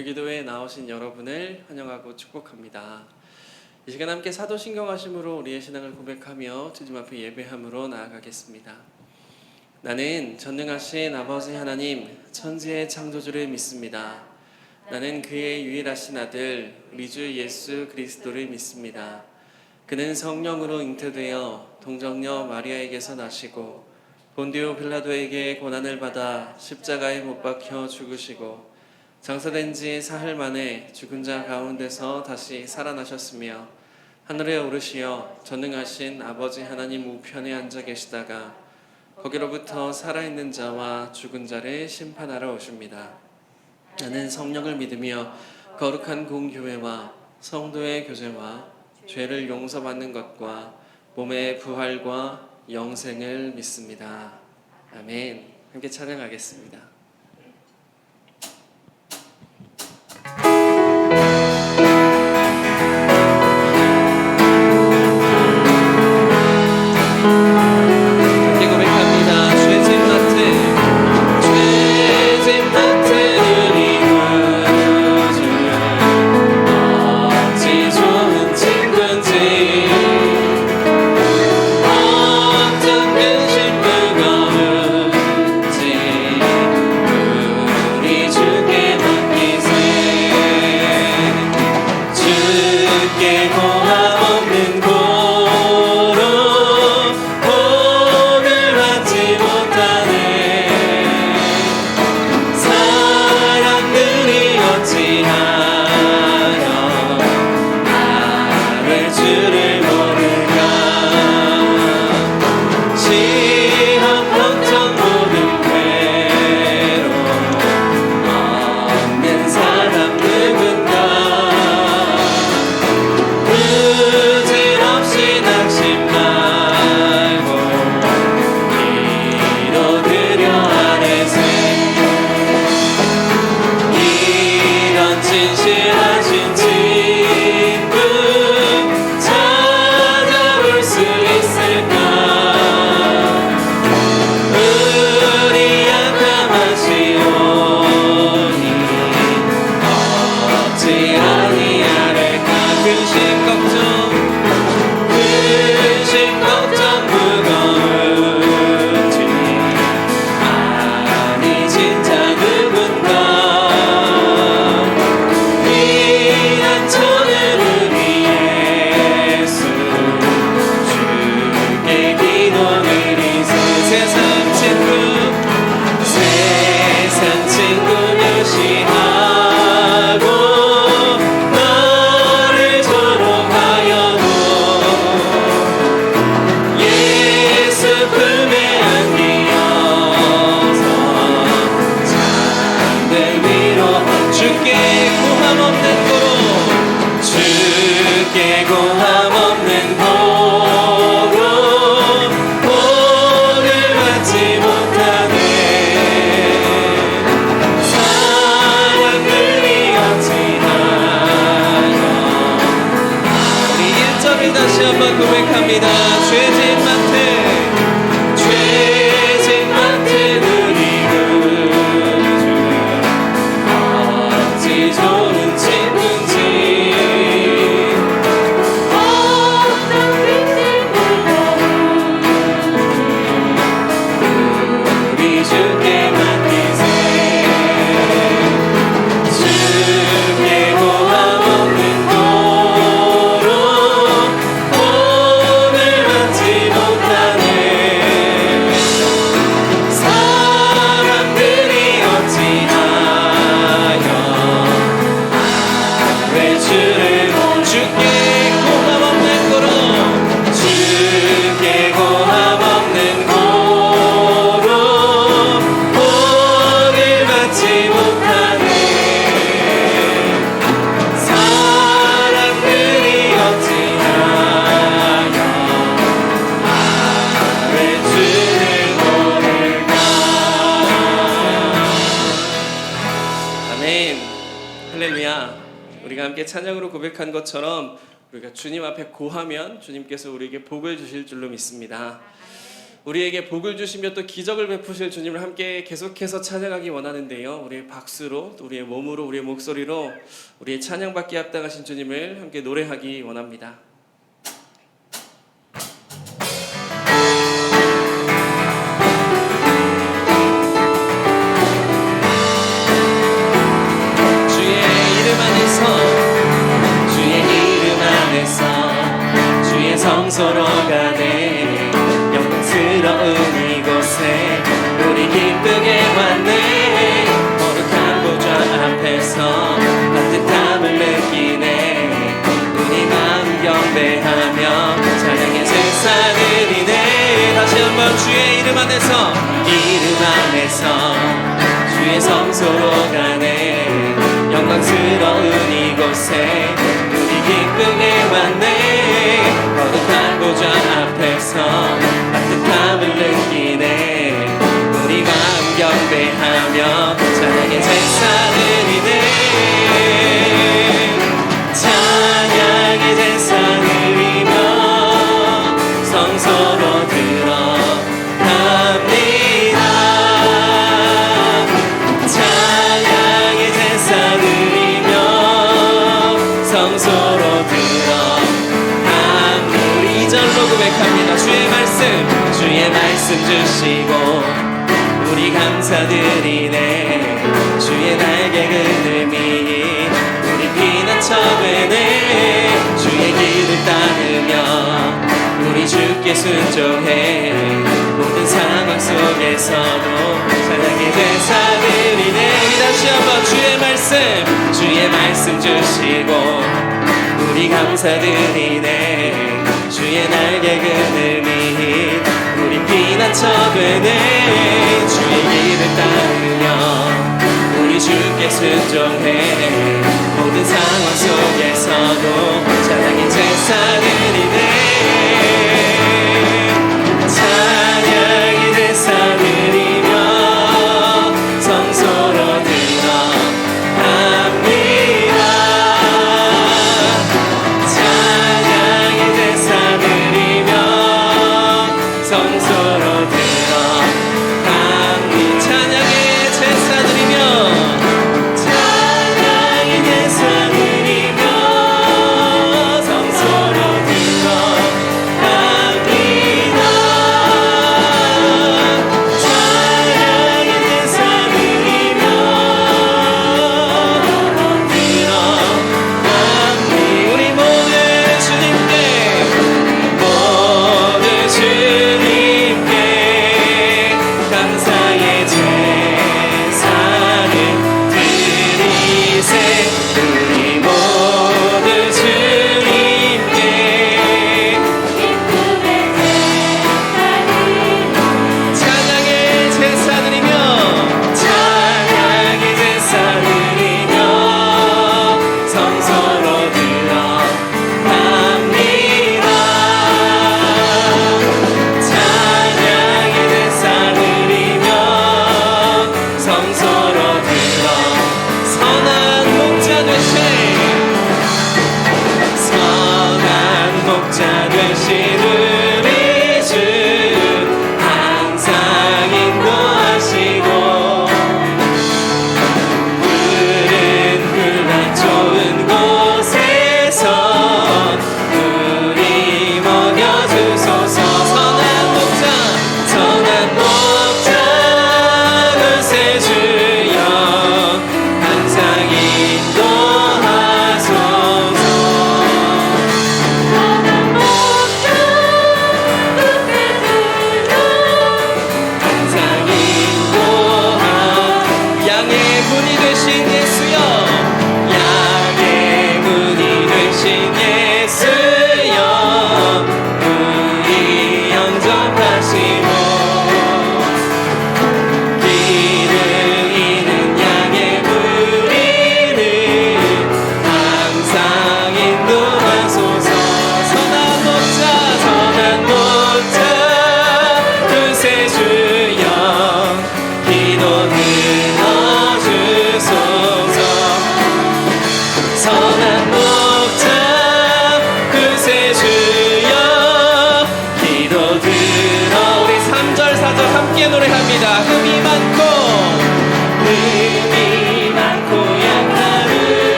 오늘 기도회에 나오신 여러분을 환영하고 축복합니다. 이 시간 함께 사도신경하심으로 우리의 신앙을 고백하며 주님 앞에 예배함으로 나아가겠습니다. 나는 전능하신 아버지 하나님 천지의 창조주를 믿습니다. 나는 그의 유일하신 아들 우리 주 예수 그리스도를 믿습니다. 그는 성령으로 잉태되어 동정녀 마리아에게서 나시고 본디오 빌라도에게 고난을 받아 십자가에 못 박혀 죽으시고 장사된 지 사흘 만에 죽은 자 가운데서 다시 살아나셨으며 하늘에 오르시어 전능하신 아버지 하나님 우편에 앉아 계시다가 거기로부터 살아있는 자와 죽은 자를 심판하러 오십니다. 나는 성령을 믿으며 거룩한 공교회와 성도의 교제와 죄를 용서받는 것과 몸의 부활과 영생을 믿습니다. 아멘. 함께 찬양하겠습니다. 찬양으로 고백한 것처럼 우리가 주님 앞에 고하면 주님께서 우리에게 복을 주실 줄로 믿습니다. 우리에게 복을 주시며 또 기적을 베푸실 주님을 함께 계속해서 찬양하기 원하는데요. 우리의 박수로, 또 우리의 몸으로, 우리의 목소리로 우리의 찬양받기에 합당하신 주님을 함께 노래하기 원합니다. 성소로 가네 영광스러운 이곳에 우리 기쁘게 왔네 거룩한 보좌 앞에서 따뜻함을 느끼네 우리 마음 경배하며 찬양의 제사 드리네 다시 한번 주의 이름 안에서 주의 성소로 가네 영광스러운 이곳에 우리 기쁘게 왔네 거룩한 보좌 앞에서 따뜻함을 느끼네 우리 마음 경배하며 찬양의 제사 드리네 찬양의 제사 드리며 성소로 들어갑니다 찬양의 제사 드리며 성소로 고백합니다. 주의 말씀 주시고 우리 감사드리네 주의 날개 그늘이 우리 피난처되네 주의 길을 따르며 우리 주께 순종해 모든 상황 속에서도 찬양의 제사 드리네 다시 한번 주의 말씀 주시고 우리 감사드리네 주의 날개 그늘 밑 우리 피난처 되네 주의 길을 따르며 우리 주께 순종해 모든 상황 속에서도 찬양의 제사 드리네 찬양의 제사 드리며 성소로 들어갑니다 성소로 들어갑니다 찬양의 제사 드리며 찬양의 제사 드리며 성소로 들어갑니다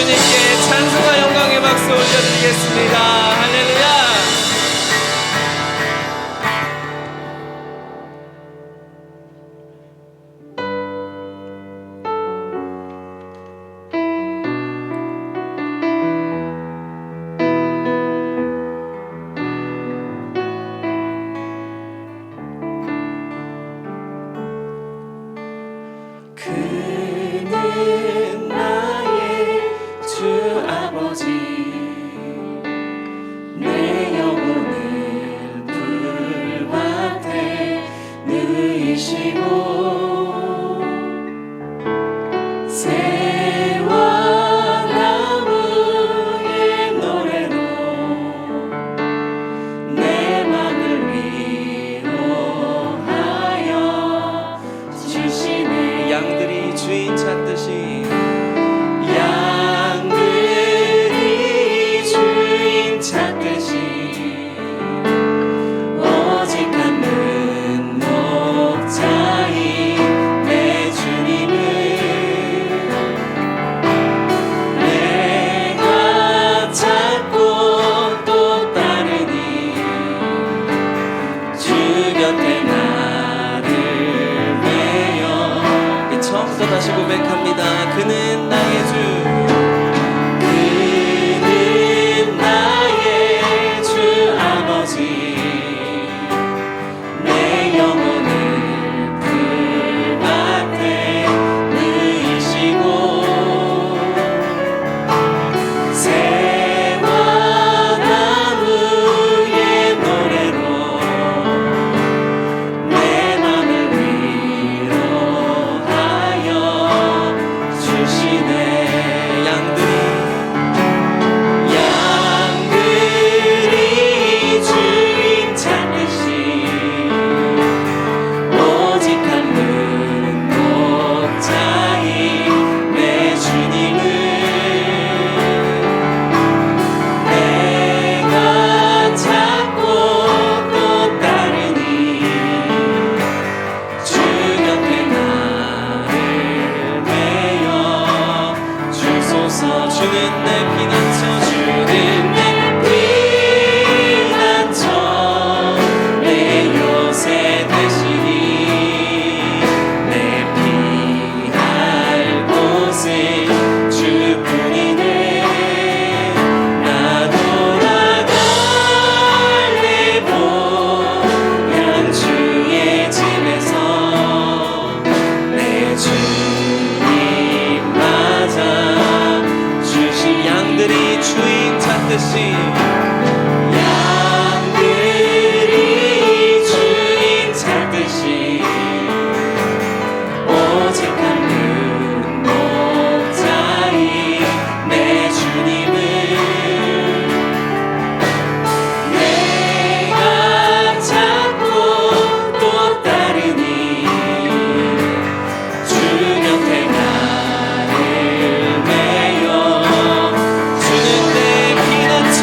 주님께 찬송과 영광의 박수 올려드리겠습니다. 할렐루야. 그는 나의 주 아버지 내 영혼을 불밭에 누이시고 새와 나무의 노래로 내 맘을 위로하여 주시네. 양들이 주인 찾듯이 양들이 주인 찾듯이 오직 한 목자인 내 주님을 내가 찾고 또 따르니 주 곁에 나를 메어. 처음부터 다시 고백합니다. 그는 나의 주, 그는 나의 주 아버지 내 영혼을 불밭에 누이시고 새와 나무의 노래로 내 맘을 위로하여 주시네. 양들이 주인 찾듯이 오직 한 목자인 내 주님을 내가 찾고 또 따르니 주 곁에 나를 메어 주소서. 주는 내 피난처, 주는 내 피난처 내 요새 되시니 내 피할 곳은 주뿐이네. 나 돌아갈래 보면 주의 집에서 내 주님 맞아 주시. 양들이 주인 찾듯이 양들이 주인 찾듯이 오직 한 목자인 내 주님을 내가 찾고 또 따르니 주 곁에 나를 메어. 주는 내 피난처,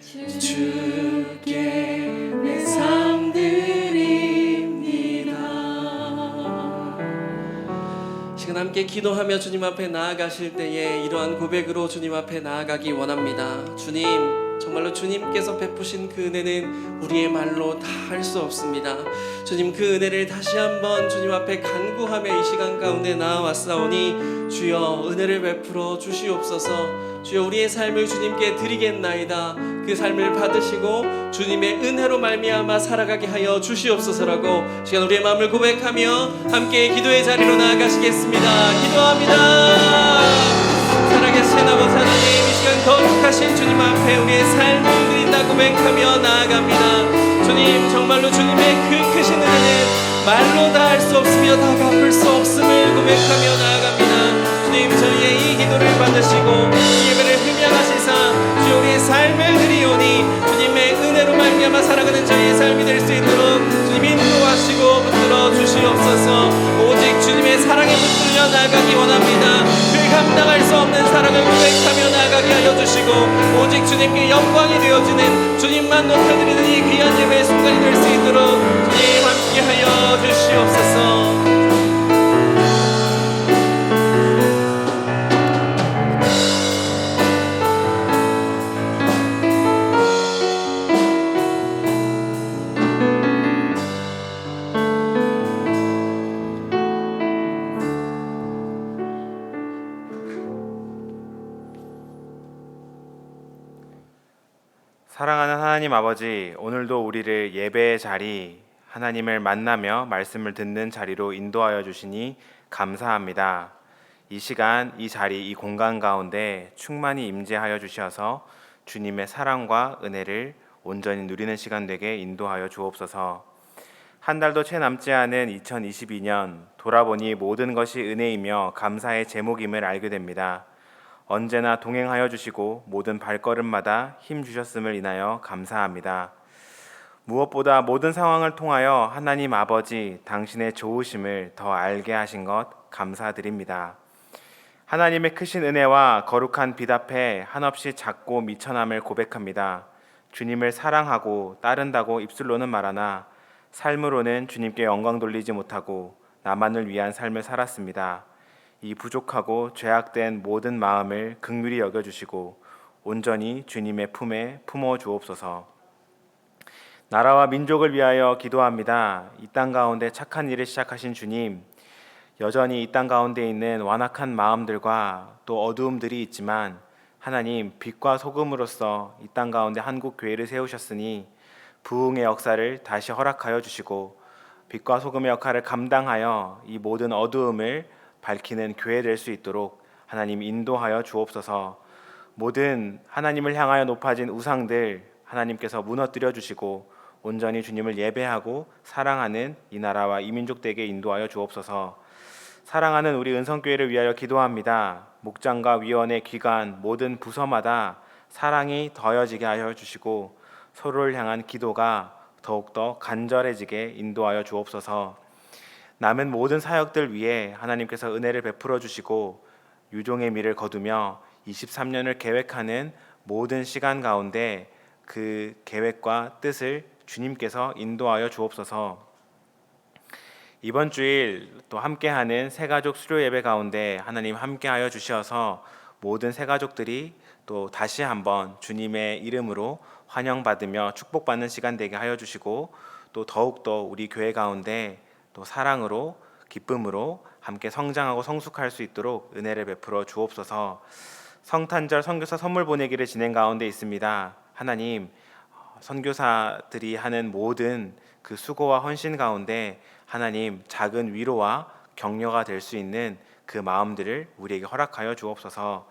주께 내 삶 드립니다. 시간 함께 기도하며 주님 앞에 나아가실 때에 이러한 고백으로 주님 앞에 나아가기 원합니다. 주님, 정말로 주님께서 베푸신 그 은혜는 우리의 말로 다 할 수 없습니다. 주님, 그 은혜를 다시 한번 주님 앞에 간구하며 이 시간 가운데 나아왔사오니 주여 은혜를 베풀어 주시옵소서. 주여 우리의 삶을 주님께 드리겠나이다. 그 삶을 받으시고 주님의 은혜로 말미암아 살아가게 하여 주시옵소서라고 시간 우리의 마음을 고백하며 함께 기도의 자리로 나아가시겠습니다. 기도합니다. 살아계신 아버지 하나님, 이 시간 거룩하신 주님 앞에 우리의 삶을 드린다 고백하며 나아갑니다. 주님, 정말로 주님의 그 크신 은혜는 말로 다 할 수 없으며 다 갚을 수 없음을 고백하며 나아갑니다. 주님, 저희의 이 기도를 받으시고 이 예배를 흠양하시사 주여 우리의 삶을 드리오니 주님의 은혜로 말미암아 살아가는 저희의 삶이 될 수 있도록 주님 인도하시고 붙들어 주시옵소서. 오직 주님의 사랑에 붙들려 나아가기 원합니다. 그 감당할 수 없는 사랑을 고백하며 나아가게 하여 주시고 오직 주님께 영광이 되어지는 주님만 높여드리는 이 귀한 예배의 순간이 될 수 있도록 주님 함께 하여 주시옵소서. 사랑하는 하나님 아버지, 오늘도 우리를 예배의 자리, 하나님을 만나며 말씀을 듣는 자리로 인도하여 주시니 감사합니다. 이 시간, 이 자리, 이 공간 가운데 충만히 임재하여 주셔서 주님의 사랑과 은혜를 온전히 누리는 시간 되게 인도하여 주옵소서. 한 달도 채 남지 않은 2022년, 돌아보니 모든 것이 은혜이며 감사의 제목임을 알게 됩니다. 언제나 동행하여 주시고 모든 발걸음마다 힘 주셨음을 인하여 감사합니다. 무엇보다 모든 상황을 통하여 하나님 아버지 당신의 좋으심을 더 알게 하신 것 감사드립니다. 하나님의 크신 은혜와 거룩한 빛 앞에 한없이 작고 미천함을 고백합니다. 주님을 사랑하고 따른다고 입술로는 말하나 삶으로는 주님께 영광 돌리지 못하고 나만을 위한 삶을 살았습니다. 이 부족하고 죄악된 모든 마음을 긍휼히 여겨주시고 온전히 주님의 품에 품어 주옵소서. 나라와 민족을 위하여 기도합니다. 이 땅 가운데 착한 일을 시작하신 주님, 여전히 이 땅 가운데 있는 완악한 마음들과 또 어두움들이 있지만 하나님, 빛과 소금으로서 이 땅 가운데 한국 교회를 세우셨으니 부흥의 역사를 다시 허락하여 주시고 빛과 소금의 역할을 감당하여 이 모든 어두움을 밝히는 교회 될 수 있도록 하나님 인도하여 주옵소서. 모든 하나님을 향하여 높아진 우상들 하나님께서 무너뜨려 주시고 온전히 주님을 예배하고 사랑하는 이 나라와 이 민족에게 인도하여 주옵소서. 사랑하는 우리 은성교회를 위하여 기도합니다. 목장과 위원회, 기관 모든 부서마다 사랑이 더해지게 하여 주시고 서로를 향한 기도가 더욱더 간절해지게 인도하여 주옵소서. 남은 모든 사역들 위해 하나님께서 은혜를 베풀어 주시고 유종의 미를 거두며 23년을 계획하는 모든 시간 가운데 그 계획과 뜻을 주님께서 인도하여 주옵소서. 이번 주일 또 함께하는 새가족 수료 예배 가운데 하나님 함께하여 주셔서 모든 새가족들이 또 다시 한번 주님의 이름으로 환영받으며 축복받는 시간 되게 하여 주시고 또 더욱더 우리 교회 가운데 또 사랑으로 기쁨으로 함께 성장하고 성숙할 수 있도록 은혜를 베풀어 주옵소서. 성탄절 선교사 선물 보내기를 진행 가운데 있습니다. 하나님, 선교사들이 하는 모든 그 수고와 헌신 가운데 하나님 작은 위로와 격려가 될 수 있는 그 마음들을 우리에게 허락하여 주옵소서.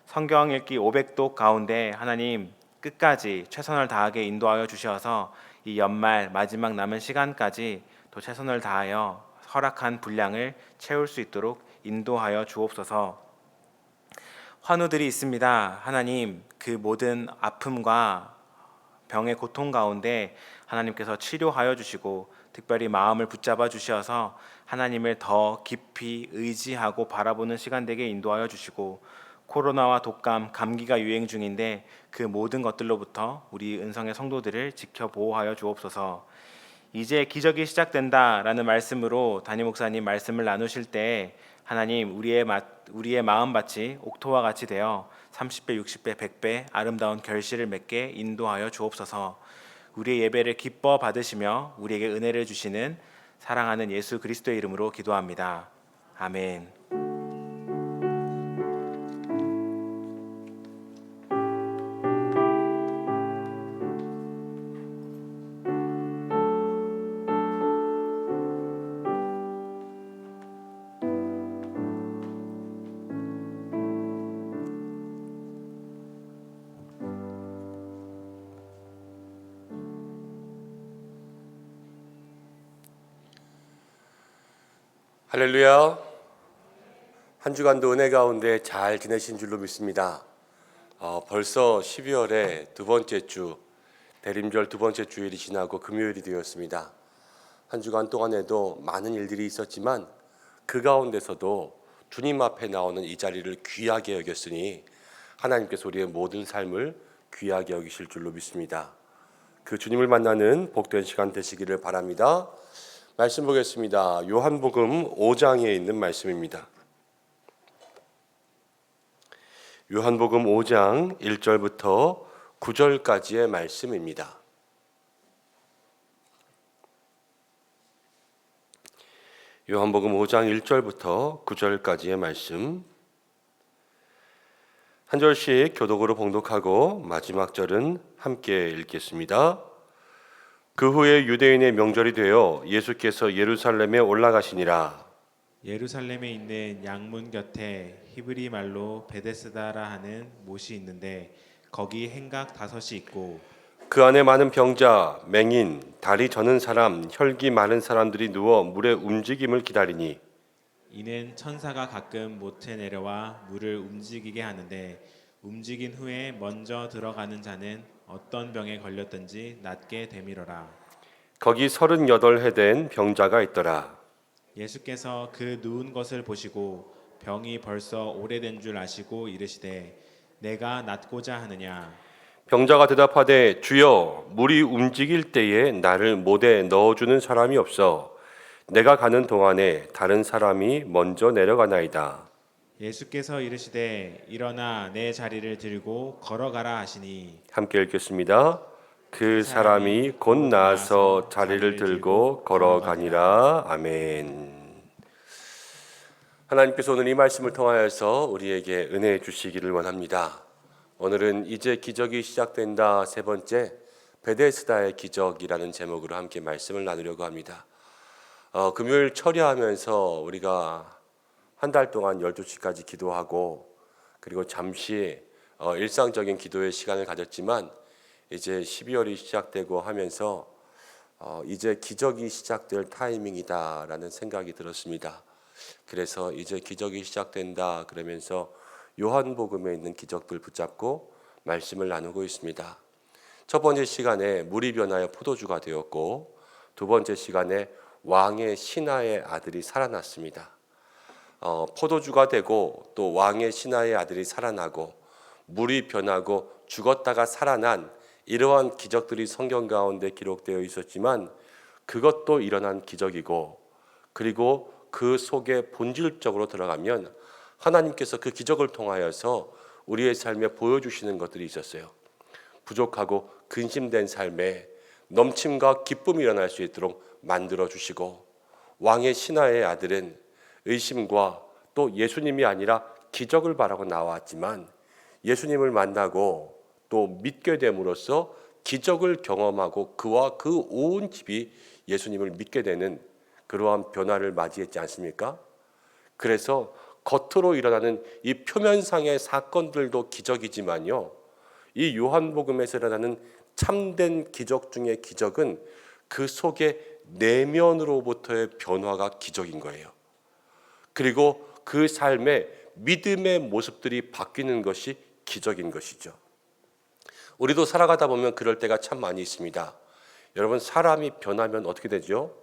성경 읽기 500독 가운데 하나님 끝까지 최선을 다하게 인도하여 주셔서 이 연말 마지막 남은 시간까지 또 최선을 다하여 허락한 분량을 채울 수 있도록 인도하여 주옵소서. 환우들이 있습니다. 하나님, 그 모든 아픔과 병의 고통 가운데 하나님께서 치료하여 주시고 특별히 마음을 붙잡아 주셔서 하나님을 더 깊이 의지하고 바라보는 시간 되게 인도하여 주시고 코로나와 독감, 감기가 유행 중인데 그 모든 것들로부터 우리 은성의 성도들을 지켜 보호하여 주옵소서. 이제 기적이 시작된다라는 말씀으로 담임 목사님 말씀을 나누실 때 하나님 우리의 마음밭이 옥토와 같이 되어 30배, 60배, 100배 아름다운 결실을 맺게 인도하여 주옵소서. 우리의 예배를 기뻐 받으시며 우리에게 은혜를 주시는 사랑하는 예수 그리스도의 이름으로 기도합니다. 아멘. 할렐루야. 한 주간도 은혜 가운데 잘 지내신 줄로 믿습니다. 벌써 12월의 두 번째 주, 대림절 두 번째 주일이 지나고 금요일이 되었습니다. 한 주간 동안에도 많은 일들이 있었지만 그 가운데서도 주님 앞에 나오는 이 자리를 귀하게 여겼으니 하나님께서 우리의 모든 삶을 귀하게 여기실 줄로 믿습니다. 그 주님을 만나는 복된 시간 되시기를 바랍니다. 말씀 보겠습니다. 요한복음 5장에 있는 말씀입니다. 요한복음 5장 1절부터 9절까지의 말씀입니다. 요한복음 5장 1절부터 9절까지의 말씀, 한 절씩 교독으로 봉독하고 마지막 절은 함께 읽겠습니다. 그 후에 유대인의 명절이 되어 예수께서 예루살렘에 올라가시니라. 예루살렘에 있는 양문 곁에 히브리 말로 베데스다라 하는 못이 있는데 거기 행각 5이 있고 그 안에 많은 병자, 맹인, 다리 저는 사람, 혈기 많은 사람들이 누워 물의 움직임을 기다리니 이는 천사가 가끔 못에 내려와 물을 움직이게 하는데 움직인 후에 먼저 들어가는 자는 어떤 병에 걸렸든지 낫게 되밀어라. 거기 38해 된 병자가 있더라. 예수께서 그 누운 것을 보시고 병이 벌써 오래된 줄 아시고 이르시되 내가 낫고자 하느냐. 병자가 대답하되 주여 물이 움직일 때에 나를 못에 넣어주는 사람이 없어. 내가 가는 동안에 다른 사람이 먼저 내려가나이다. 예수께서 이르시되 일어나 내 자리를 들고 걸어가라 하시니 함께 읽겠습니다. 그 사람이 곧 나아서 자리를 들고 걸어가니라. 아멘. 하나님께서 오늘 이 말씀을 통하여서 우리에게 은혜 주시기를 원합니다. 오늘은 이제 기적이 시작된다 세 번째, 베데스다의 기적이라는 제목으로 함께 말씀을 나누려고 합니다. 금요일 철야하면서 우리가 한 달 동안 12시까지 기도하고 그리고 잠시 일상적인 기도의 시간을 가졌지만 이제 12월이 시작되고 하면서 이제 기적이 시작될 타이밍이다라는 생각이 들었습니다. 그래서 이제 기적이 시작된다 그러면서 요한복음에 있는 기적들 붙잡고 말씀을 나누고 있습니다. 첫 번째 시간에 물이 변하여 포도주가 되었고 두 번째 시간에 왕의 신하의 아들이 살아났습니다. 포도주가 되고 또 왕의 신하의 아들이 살아나고 물이 변하고 죽었다가 살아난 이러한 기적들이 성경 가운데 기록되어 있었지만 그것도 일어난 기적이고 그리고 그 속에 본질적으로 들어가면 하나님께서 그 기적을 통하여서 우리의 삶에 보여주시는 것들이 있었어요. 부족하고 근심된 삶에 넘침과 기쁨이 일어날 수 있도록 만들어주시고 왕의 신하의 아들은 의심과 또 예수님이 아니라 기적을 바라고 나왔지만 예수님을 만나고 또 믿게 됨으로써 기적을 경험하고 그와 그 온 집이 예수님을 믿게 되는 그러한 변화를 맞이했지 않습니까? 그래서 겉으로 일어나는 이 표면상의 사건들도 기적이지만요, 이 요한복음에서 일어나는 참된 기적 중의 기적은 그 속에 내면으로부터의 변화가 기적인 거예요. 그리고 그 삶의 믿음의 모습들이 바뀌는 것이 기적인 것이죠. 우리도 살아가다 보면 그럴 때가 참 많이 있습니다. 여러분, 사람이 변하면 어떻게 되죠?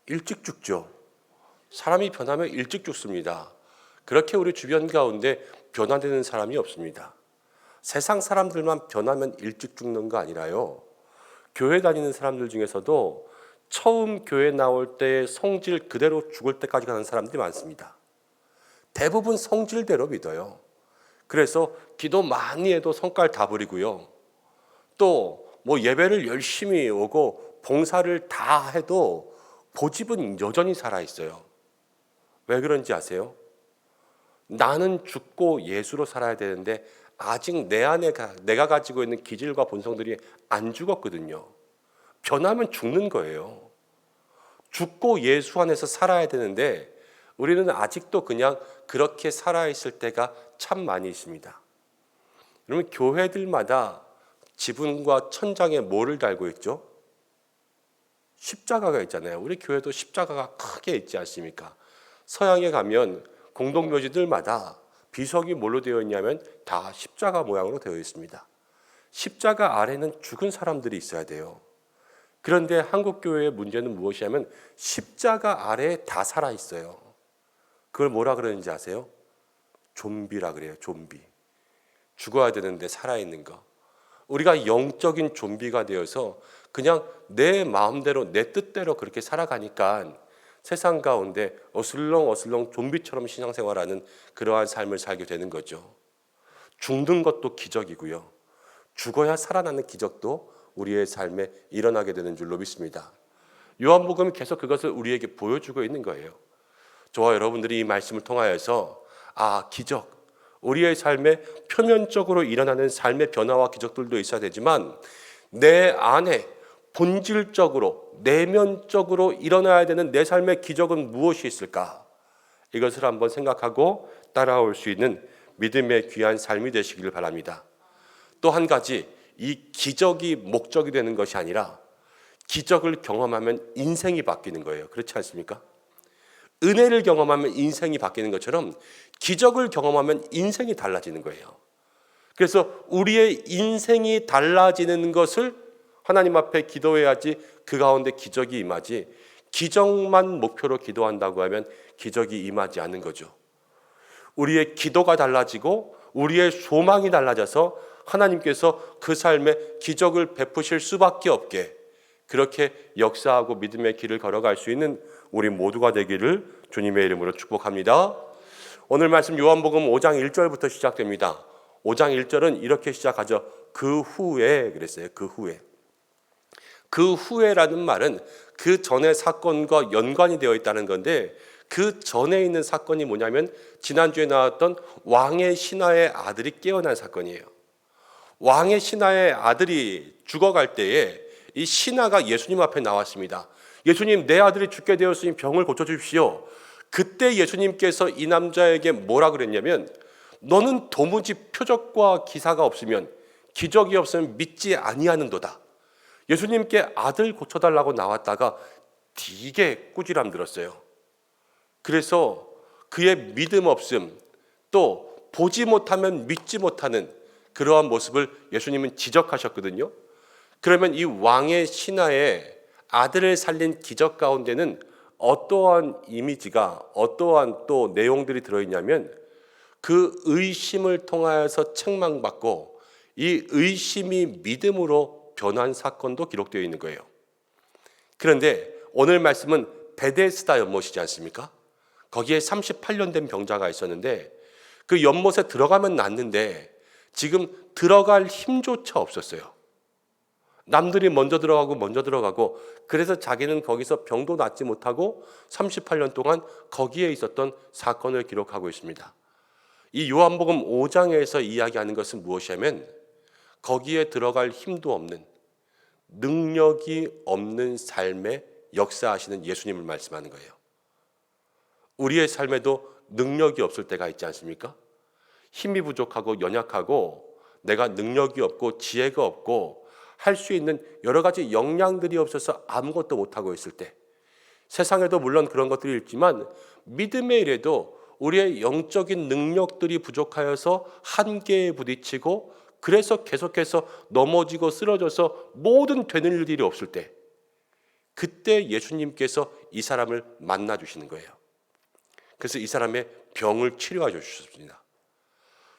일찍 죽죠. 사람이 변하면 일찍 죽습니다. 그렇게 우리 주변 가운데 변화되는 사람이 없습니다. 세상 사람들만 변하면 일찍 죽는 거 아니라요. 교회 다니는 사람들 중에서도 처음 교회 나올 때 성질 그대로 죽을 때까지 가는 사람들이 많습니다. 대부분 성질대로 믿어요. 그래서 기도 많이 해도 성깔 다 부리고요. 또 뭐 예배를 열심히 오고 봉사를 다 해도 고집은 여전히 살아있어요. 왜 그런지 아세요? 나는 죽고 예수로 살아야 되는데 아직 내 안에 내가 가지고 있는 기질과 본성들이 안 죽었거든요. 변하면 죽는 거예요. 죽고 예수 안에서 살아야 되는데 우리는 아직도 그냥 그렇게 살아있을 때가 참 많이 있습니다. 여러분, 교회들마다 지붕과 천장에 뭐를 달고 있죠? 십자가가 있잖아요. 우리 교회도 십자가가 크게 있지 않습니까? 서양에 가면 공동묘지들마다 비석이 뭘로 되어 있냐면 다 십자가 모양으로 되어 있습니다. 십자가 아래는 죽은 사람들이 있어야 돼요. 그런데 한국 교회의 문제는 무엇이냐면 십자가 아래에 다 살아 있어요. 그걸 뭐라 그러는지 아세요? 좀비라 그래요. 좀비. 죽어야 되는데 살아있는 거. 우리가 영적인 좀비가 되어서 그냥 내 마음대로 내 뜻대로 그렇게 살아가니까 세상 가운데 어슬렁어슬렁 좀비처럼 신앙생활하는 그러한 삶을 살게 되는 거죠. 죽는 것도 기적이고요. 죽어야 살아나는 기적도 우리의 삶에 일어나게 되는 줄로 믿습니다. 요한복음이 계속 그것을 우리에게 보여주고 있는 거예요. 저와 여러분들이 이 말씀을 통하여서 기적, 우리의 삶에 표면적으로 일어나는 삶의 변화와 기적들도 있어야 되지만 내 안에 본질적으로 내면적으로 일어나야 되는 내 삶의 기적은 무엇이 있을까? 이것을 한번 생각하고 따라올 수 있는 믿음의 귀한 삶이 되시기를 바랍니다. 또 한 가지, 이 기적이 목적이 되는 것이 아니라 기적을 경험하면 인생이 바뀌는 거예요. 그렇지 않습니까? 은혜를 경험하면 인생이 바뀌는 것처럼 기적을 경험하면 인생이 달라지는 거예요. 그래서 우리의 인생이 달라지는 것을 하나님 앞에 기도해야지 그 가운데 기적이 임하지, 기적만 목표로 기도한다고 하면 기적이 임하지 않는 거죠. 우리의 기도가 달라지고 우리의 소망이 달라져서 하나님께서 그 삶에 기적을 베푸실 수밖에 없게 그렇게 역사하고 믿음의 길을 걸어갈 수 있는 우리 모두가 되기를 주님의 이름으로 축복합니다. 오늘 말씀 요한복음 5장 1절부터 시작됩니다. 5장 1절은 이렇게 시작하죠. 그 후에 그랬어요. 그 후에. 그 후에라는 말은 그 전의 사건과 연관이 되어 있다는 건데 그 전에 있는 사건이 뭐냐면 지난주에 나왔던 왕의 신하의 아들이 깨어난 사건이에요. 왕의 신하의 아들이 죽어갈 때에 이 신하가 예수님 앞에 나왔습니다. 예수님, 내 아들이 죽게 되었으니 병을 고쳐주십시오. 그때 예수님께서 이 남자에게 뭐라 그랬냐면 너는 도무지 표적과 기사가 없으면 기적이 없으면 믿지 아니하는도다. 예수님께 아들 고쳐달라고 나왔다가 되게 꾸지람 들었어요. 그래서 그의 믿음 없음, 또 보지 못하면 믿지 못하는 그러한 모습을 예수님은 지적하셨거든요. 그러면 이 왕의 신하의 아들을 살린 기적 가운데는 어떠한 이미지가, 어떠한 또 내용들이 들어있냐면 그 의심을 통하여서 책망받고 이 의심이 믿음으로 변한 사건도 기록되어 있는 거예요. 그런데 오늘 말씀은 베데스다 연못이지 않습니까? 거기에 38년 된 병자가 있었는데 그 연못에 들어가면 낫는데 지금 들어갈 힘조차 없었어요. 남들이 먼저 들어가고 그래서 자기는 거기서 병도 낫지 못하고 38년 동안 거기에 있었던 사건을 기록하고 있습니다. 이 요한복음 5장에서 이야기하는 것은 무엇이냐면 거기에 들어갈 힘도 없는, 능력이 없는 삶에 역사하시는 예수님을 말씀하는 거예요. 우리의 삶에도 능력이 없을 때가 있지 않습니까? 힘이 부족하고 연약하고 내가 능력이 없고 지혜가 없고 할 수 있는 여러 가지 역량들이 없어서 아무것도 못하고 있을 때, 세상에도 물론 그런 것들이 있지만 믿음의 일에도 우리의 영적인 능력들이 부족하여서 한계에 부딪히고 그래서 계속해서 넘어지고 쓰러져서 모든 되는 일들이 없을 때, 그때 예수님께서 이 사람을 만나 주시는 거예요. 그래서 이 사람의 병을 치료해 주셨습니다.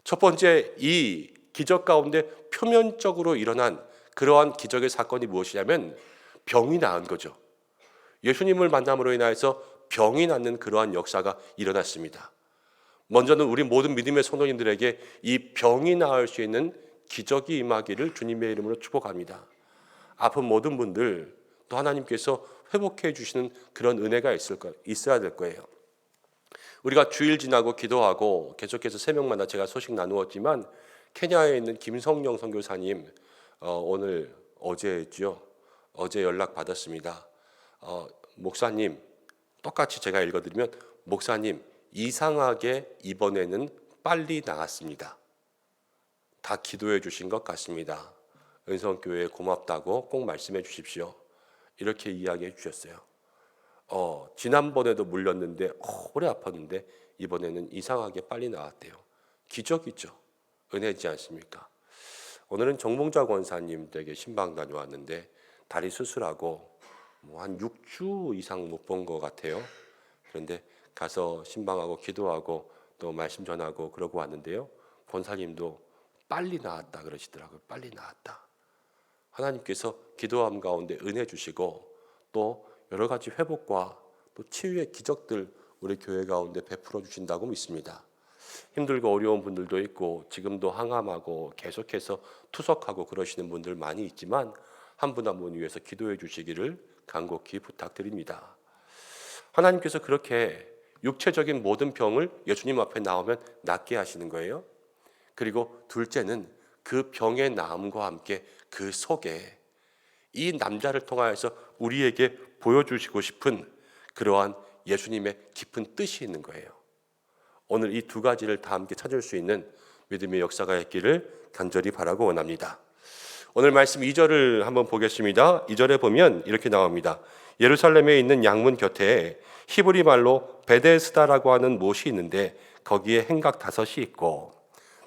첫 번째, 이 기적 가운데 표면적으로 일어난 그러한 기적의 사건이 무엇이냐면 병이 나은 거죠. 예수님을 만남으로 인하여서 병이 낫는 그러한 역사가 일어났습니다. 먼저는 우리 모든 믿음의 성도님들에게 이 병이 나을 수 있는 기적이 임하기를 주님의 이름으로 축복합니다. 아픈 모든 분들 또 하나님께서 회복해 주시는 그런 은혜가 있어야 될 거예요. 우리가 주일 지나고 기도하고 계속해서 새벽마다 제가 소식 나누었지만 케냐에 있는 김성령 선교사님 어제였죠. 어제 연락 받았습니다. 목사님, 똑같이 제가 읽어드리면 목사님 이상하게 이번에는 빨리 나았습니다. 다 기도해 주신 것 같습니다. 은성교회에 고맙다고 꼭 말씀해 주십시오. 이렇게 이야기해 주셨어요. 지난번에도 물렸는데 오래 아팠는데 이번에는 이상하게 빨리 나왔대요. 기적이죠. 은혜지 않습니까? 오늘은 정봉자 권사님 댁에 신방 다녀왔는데 다리 수술하고 한 6주 이상 못 본 것 같아요. 그런데 가서 신방하고 기도하고 또 말씀 전하고 그러고 왔는데요. 권사님도 빨리 나았다 그러시더라고요. 빨리 나았다. 하나님께서 기도함 가운데 은혜 주시고 또 여러 가지 회복과 또 치유의 기적들 우리 교회 가운데 베풀어 주신다고 믿습니다. 힘들고 어려운 분들도 있고 지금도 항암하고 계속해서 투석하고 그러시는 분들 많이 있지만 한 분 한 분 위해서 기도해 주시기를 간곡히 부탁드립니다. 하나님께서 그렇게 육체적인 모든 병을 예수님 앞에 나오면 낫게 하시는 거예요. 그리고 둘째는 그 병의 나음과 함께 그 속에 이 남자를 통하여서 우리에게 보여주시고 싶은 그러한 예수님의 깊은 뜻이 있는 거예요. 오늘 이 두 가지를 다 함께 찾을 수 있는 믿음의 역사가 있기를 간절히 바라고 원합니다. 오늘 말씀 2절을 한번 보겠습니다. 2절에 보면 이렇게 나옵니다. 예루살렘에 있는 양문 곁에 히브리 말로 베데스다라고 하는 못이 있는데 거기에 행각 5이 있고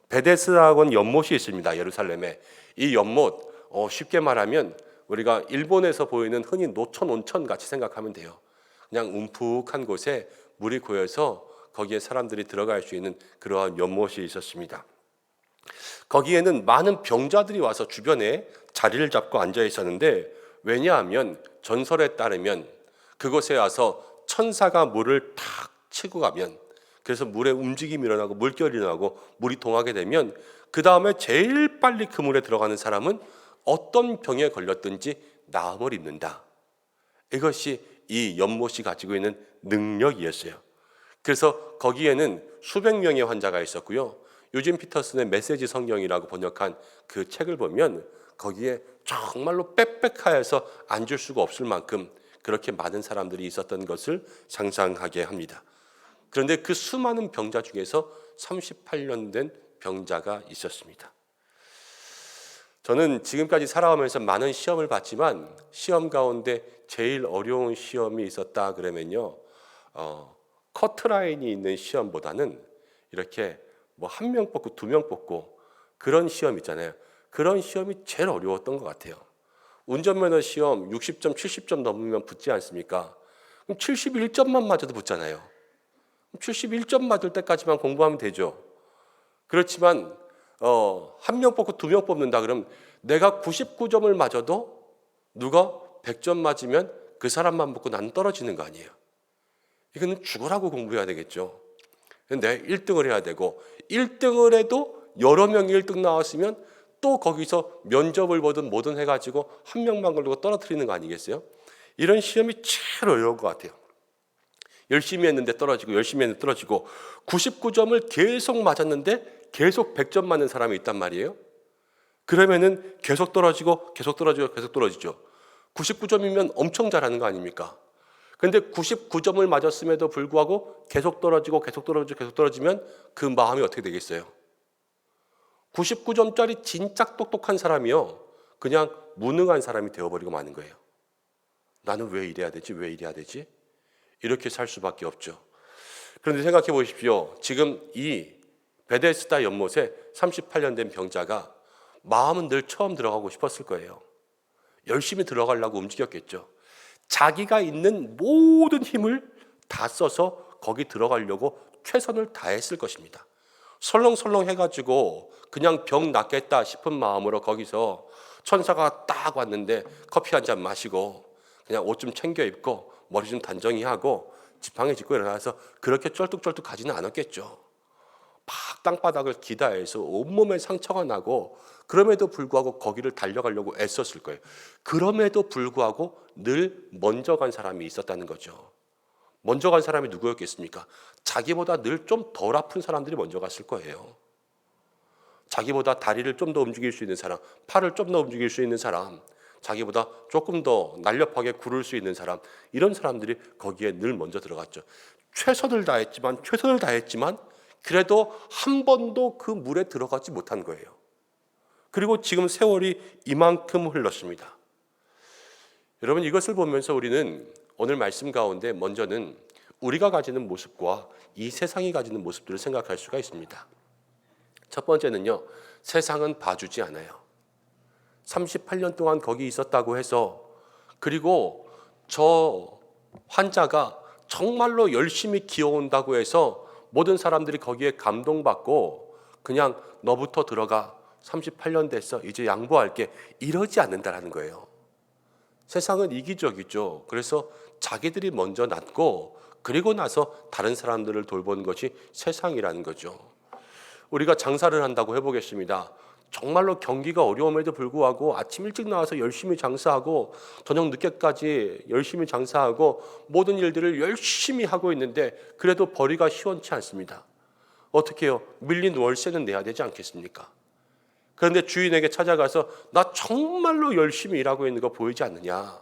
베데스다라고 하는 연못이 있습니다. 예루살렘에. 이 연못 쉽게 말하면 우리가 일본에서 보이는 흔히 노천 온천 같이 생각하면 돼요. 그냥 움푹한 곳에 물이 고여서 거기에 사람들이 들어갈 수 있는 그러한 연못이 있었습니다. 거기에는 많은 병자들이 와서 주변에 자리를 잡고 앉아 있었는데 왜냐하면 전설에 따르면 그곳에 와서 천사가 물을 탁 치고 가면 그래서 물에 움직임이 일어나고 물결이 일어나고 물이 동하게 되면 그 다음에 제일 빨리 그 물에 들어가는 사람은 어떤 병에 걸렸든지 나음을 입는다. 이것이 이 연못이 가지고 있는 능력이었어요. 그래서 거기에는 수백 명의 환자가 있었고요. 유진 피터슨의 메시지 성경이라고 번역한 그 책을 보면 거기에 정말로 빽빽하여서 앉을 수가 없을 만큼 그렇게 많은 사람들이 있었던 것을 상상하게 합니다. 그런데 그 수많은 병자 중에서 38년 된 병자가 있었습니다. 저는 지금까지 살아오면서 많은 시험을 봤지만 시험 가운데 제일 어려운 시험이 있었다 그러면요, 커트라인이 있는 시험보다는 이렇게 뭐 1명 뽑고 2명 뽑고 그런 시험 있잖아요. 그런 시험이 제일 어려웠던 것 같아요. 운전면허 시험 60점, 70점 넘으면 붙지 않습니까? 그럼 71점만 맞아도 붙잖아요. 71점 맞을 때까지만 공부하면 되죠. 그렇지만 1명 뽑고 2명 뽑는다 그러면 내가 99점을 맞아도 누가 100점 맞으면 그 사람만 붙고 나는 떨어지는 거 아니에요. 이거는 죽으라고 공부해야 되겠죠. 내가 1등을 해야 되고 1등을 해도 여러 명이 1등 나왔으면 또 거기서 면접을 보든 뭐든 해가지고 한 명만 걸고 떨어뜨리는 거 아니겠어요? 이런 시험이 제일 어려운 것 같아요. 열심히 했는데 떨어지고 열심히 했는데 떨어지고 99점을 계속 맞았는데 계속 100점 맞는 사람이 있단 말이에요. 그러면은 계속 떨어지고 계속 떨어지고 계속 떨어지죠. 99점이면 엄청 잘하는 거 아닙니까? 그런데 99점을 맞았음에도 불구하고 계속 떨어지고 계속 떨어지고 계속 떨어지면 그 마음이 어떻게 되겠어요? 99점짜리 진짜 똑똑한 사람이요, 그냥 무능한 사람이 되어버리고 마는 거예요. 나는 왜 이래야 되지? 왜 이래야 되지? 이렇게 살 수밖에 없죠. 그런데 생각해 보십시오. 지금 이 베데스다 연못에 38년 된 병자가 마음은 늘 처음 들어가고 싶었을 거예요. 열심히 들어가려고 움직였겠죠. 자기가 있는 모든 힘을 다 써서 거기 들어가려고 최선을 다했을 것입니다. 설렁설렁 해가지고 그냥 병 낫겠다 싶은 마음으로 거기서 천사가 딱 왔는데 커피 한 잔 마시고 그냥 옷 좀 챙겨 입고 머리 좀 단정히 하고 지팡이 짚고 일어나서 그렇게 쩔뚝쩔뚝 가지는 않았겠죠. 막 땅바닥을 기다해서 온몸에 상처가 나고 그럼에도 불구하고 거기를 달려가려고 애썼을 거예요. 그럼에도 불구하고 늘 먼저 간 사람이 있었다는 거죠. 먼저 간 사람이 누구였겠습니까? 자기보다 늘 좀 덜 아픈 사람들이 먼저 갔을 거예요. 자기보다 다리를 좀 더 움직일 수 있는 사람, 팔을 좀 더 움직일 수 있는 사람, 자기보다 조금 더 날렵하게 구를 수 있는 사람, 이런 사람들이 거기에 늘 먼저 들어갔죠. 최선을 다했지만 그래도 한 번도 그 물에 들어가지 못한 거예요. 그리고 지금 세월이 이만큼 흘렀습니다. 여러분, 이것을 보면서 우리는 오늘 말씀 가운데 먼저는 우리가 가지는 모습과 이 세상이 가지는 모습들을 생각할 수가 있습니다. 첫 번째는요, 세상은 봐주지 않아요. 38년 동안 거기 있었다고 해서, 그리고 저 환자가 정말로 열심히 기어온다고 해서 모든 사람들이 거기에 감동받고 그냥 너부터 들어가, 38년 됐어, 이제 양보할게, 이러지 않는다라는 거예요. 세상은 이기적이죠. 그래서 자기들이 먼저 낫고 그리고 나서 다른 사람들을 돌보는 것이 세상이라는 거죠. 우리가 장사를 한다고 해보겠습니다. 정말로 경기가 어려움에도 불구하고 아침 일찍 나와서 열심히 장사하고 저녁 늦게까지 열심히 장사하고 모든 일들을 열심히 하고 있는데 그래도 벌이가 시원치 않습니다. 어떻게 해요? 밀린 월세는 내야 되지 않겠습니까? 그런데 주인에게 찾아가서 나 정말로 열심히 일하고 있는 거 보이지 않느냐?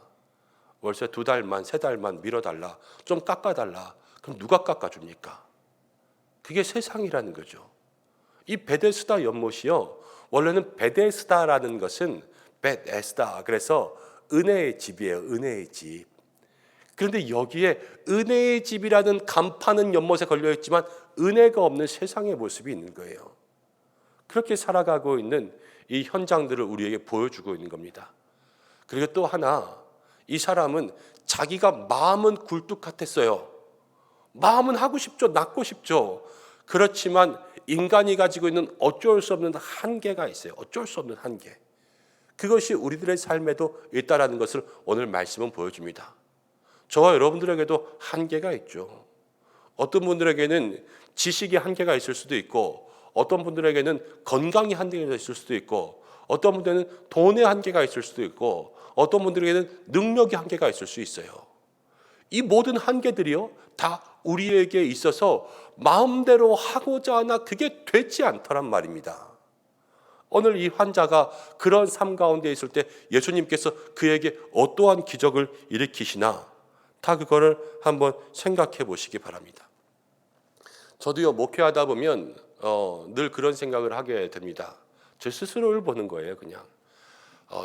월세 2달만 3달만 밀어달라, 좀 깎아달라. 그럼 누가 깎아줍니까? 그게 세상이라는 거죠. 이 베데스다 연못이요, 원래는 베데스다라는 것은 베데스다, 그래서 은혜의 집이에요. 은혜의 집. 그런데 여기에 은혜의 집이라는 간판은 연못에 걸려있지만 은혜가 없는 세상의 모습이 있는 거예요. 그렇게 살아가고 있는 이 현장들을 우리에게 보여주고 있는 겁니다. 그리고 또 하나, 이 사람은 자기가 마음은 굴뚝 같았어요. 마음은 하고 싶죠. 낫고 싶죠. 그렇지만 인간이 가지고 있는 어쩔 수 없는 한계가 있어요. 어쩔 수 없는 한계. 그것이 우리들의 삶에도 있다라는 것을 오늘 말씀은 보여줍니다. 저와 여러분들에게도 한계가 있죠. 어떤 분들에게는 지식의 한계가 있을 수도 있고, 어떤 분들에게는 건강의 한계가 있을 수도 있고, 어떤 분들에게는 돈의 한계가 있을 수도 있고, 어떤 분들에게는 능력의 한계가 있을 수 있어요. 이 모든 한계들이요, 다 우리에게 있어서 마음대로 하고자 하나 그게 되지 않더란 말입니다. 오늘 이 환자가 그런 삶 가운데 있을 때 예수님께서 그에게 어떠한 기적을 일으키시나, 다 그거를 한번 생각해 보시기 바랍니다. 저도요, 목회하다 보면 늘 그런 생각을 하게 됩니다. 제 스스로를 보는 거예요. 그냥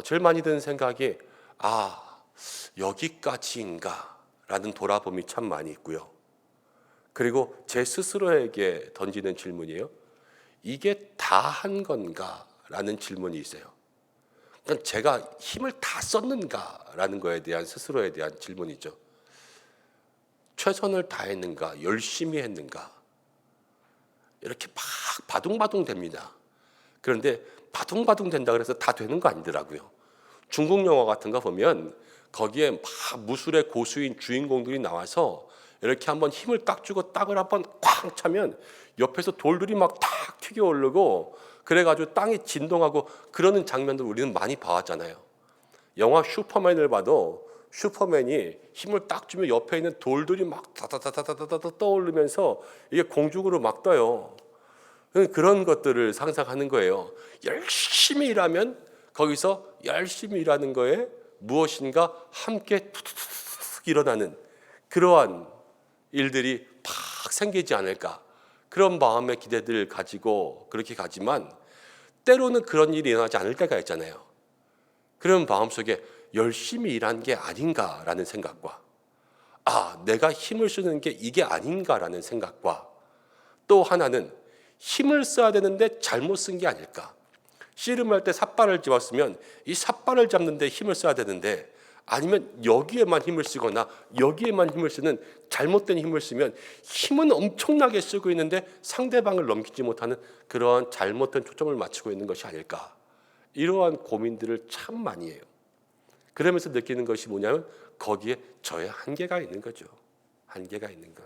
제일 많이 드는 생각이 여기까지인가 라는 돌아봄이 참 많이 있고요. 그리고 제 스스로에게 던지는 질문이에요. 이게 다 한 건가 라는 질문이 있어요. 그러니까 제가 힘을 다 썼는가 라는 거에 대한 스스로에 대한 질문이죠. 최선을 다했는가, 열심히 했는가, 이렇게 막 바둥바둥 됩니다. 그런데 바둥바둥 된다 그래서 다 되는 거 아니더라고요. 중국 영화 같은 거 보면 거기에 막 무술의 고수인 주인공들이 나와서 이렇게 한번 힘을 딱 주고 딱을 한번 쾅 차면 옆에서 돌들이 막 탁 튀겨 오르고 그래가지고 땅이 진동하고 그러는 장면들 우리는 많이 봐왔잖아요. 영화 슈퍼맨을 봐도 슈퍼맨이 힘을 딱 주면 옆에 있는 돌들이 막 다다다다다다 떠오르면서 이게 공중으로 막 떠요. 그런 것들을 상상하는 거예요. 열심히 일하면 거기서 열심히 일하는 거에 무엇인가 함께 툭툭툭 일어나는 그러한 일들이 팍 생기지 않을까, 그런 마음의 기대들을 가지고 그렇게 가지만 때로는 그런 일이 일어나지 않을 때가 있잖아요. 그런 마음속에 열심히 일한 게 아닌가라는 생각과 내가 힘을 쓰는 게 이게 아닌가라는 생각과, 또 하나는 힘을 써야 되는데 잘못 쓴 게 아닐까. 씨름할 때 삿발을 집었으면 이 삿발을 잡는 데 힘을 써야 되는데 아니면 여기에만 힘을 쓰거나 여기에만 힘을 쓰는 잘못된 힘을 쓰면 힘은 엄청나게 쓰고 있는데 상대방을 넘기지 못하는 그러한 잘못된 초점을 맞추고 있는 것이 아닐까. 이러한 고민들을 참 많이 해요. 그러면서 느끼는 것이 뭐냐면 거기에 저의 한계가 있는 거죠. 한계가 있는 것.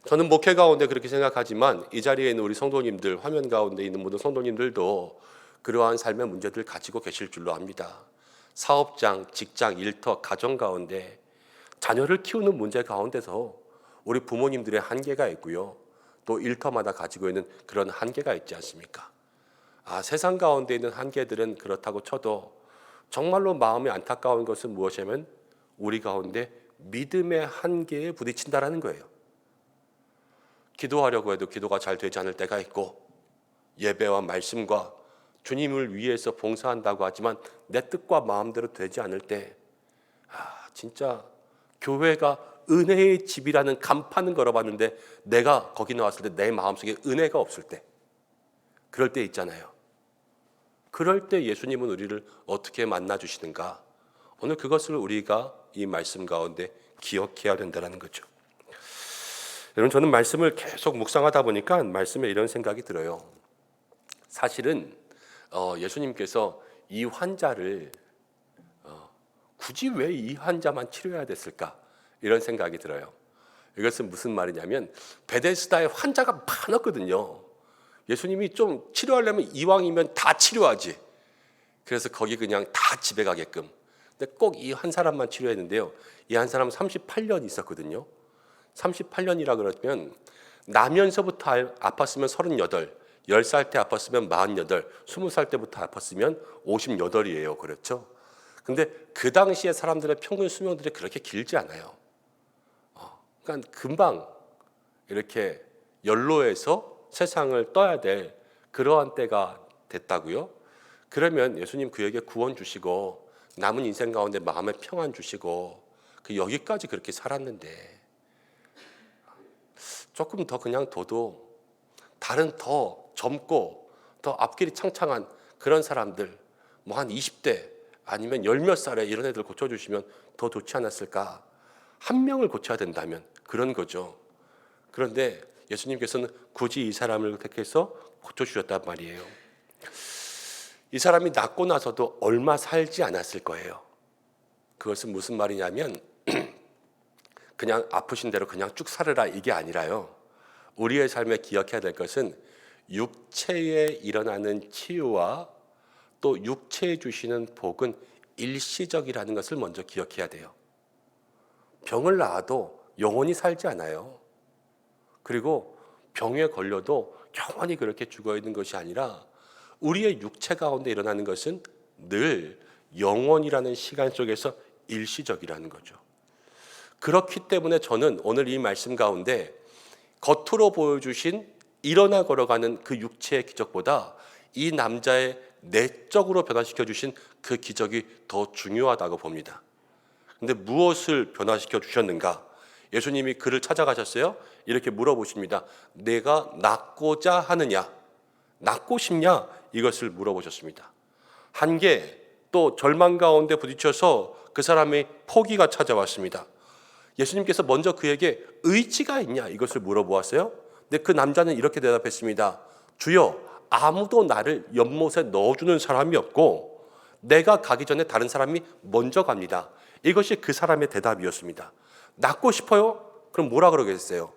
저는 목회 가운데 그렇게 생각하지만 이 자리에 있는 우리 성도님들, 화면 가운데 있는 모든 성도님들도 그러한 삶의 문제들을 가지고 계실 줄로 압니다. 사업장, 직장, 일터, 가정 가운데 자녀를 키우는 문제 가운데서 우리 부모님들의 한계가 있고요. 또 일터마다 가지고 있는 그런 한계가 있지 않습니까? 세상 가운데 있는 한계들은 그렇다고 쳐도 정말로 마음이 안타까운 것은 무엇이냐면 우리 가운데 믿음의 한계에 부딪힌다라는 거예요. 기도하려고 해도 기도가 잘 되지 않을 때가 있고 예배와 말씀과 주님을 위해서 봉사한다고 하지만 내 뜻과 마음대로 되지 않을 때 진짜 교회가 은혜의 집이라는 간판은 걸어봤는데 내가 거기 나왔을 때 내 마음속에 은혜가 없을 때 그럴 때 있잖아요. 그럴 때 예수님은 우리를 어떻게 만나주시는가? 오늘 그것을 우리가 이 말씀 가운데 기억해야 된다는 거죠. 여러분 저는 말씀을 계속 묵상하다 보니까 말씀에 이런 생각이 들어요. 사실은 예수님께서 이 환자를 굳이 왜 이 환자만 치료해야 됐을까? 이런 생각이 들어요. 이것은 무슨 말이냐면 베데스다에 환자가 많았거든요. 예수님이 좀 치료하려면 이왕이면 다 치료하지. 그래서 거기 그냥 다 집에 가게끔. 근데 꼭 이 한 사람만 치료했는데요. 이 한 사람은 38년 있었거든요. 38년이라 그러면 나면서부터 아팠으면 38, 10살 때 아팠으면 48, 20살 때부터 아팠으면 58이에요. 그렇죠? 근데 그 당시에 사람들의 평균 수명들이 그렇게 길지 않아요. 그러니까 금방 이렇게 연로해서 세상을 떠야 될 그러한 때가 됐다고요. 그러면 예수님 그에게 구원 주시고 남은 인생 가운데 마음의 평안 주시고 그 여기까지 그렇게 살았는데 조금 더 그냥 둬도 다른 더 젊고 더 앞길이 창창한 그런 사람들 뭐 한 20대 아니면 열 몇 살에 이런 애들 고쳐주시면 더 좋지 않았을까. 한 명을 고쳐야 된다면 그런 거죠. 그런데 예수님께서는 굳이 이 사람을 택해서 고쳐주셨단 말이에요. 이 사람이 낫고 나서도 얼마 살지 않았을 거예요. 그것은 무슨 말이냐면 그냥 아프신 대로 그냥 쭉 살으라 이게 아니라요. 우리의 삶에 기억해야 될 것은 육체에 일어나는 치유와 또 육체에 주시는 복은 일시적이라는 것을 먼저 기억해야 돼요. 병을 낳아도 영원히 살지 않아요. 그리고 병에 걸려도 영원히 그렇게 죽어 있는 것이 아니라 우리의 육체 가운데 일어나는 것은 늘 영원이라는 시간 속에서 일시적이라는 거죠. 그렇기 때문에 저는 오늘 이 말씀 가운데 겉으로 보여주신 일어나 걸어가는 그 육체의 기적보다 이 남자의 내적으로 변화시켜 주신 그 기적이 더 중요하다고 봅니다. 근데 무엇을 변화시켜 주셨는가? 예수님이 그를 찾아가셨어요. 이렇게 물어보십니다. 내가 낫고자 하느냐? 낫고 싶냐? 이것을 물어보셨습니다. 한계 또 절망 가운데 부딪혀서 그 사람의 포기가 찾아왔습니다. 예수님께서 먼저 그에게 의지가 있냐? 이것을 물어보았어요. 근데 그 남자는 이렇게 대답했습니다. 주여, 아무도 나를 연못에 넣어주는 사람이 없고 내가 가기 전에 다른 사람이 먼저 갑니다. 이것이 그 사람의 대답이었습니다. 낫고 싶어요? 그럼 뭐라 그러겠어요?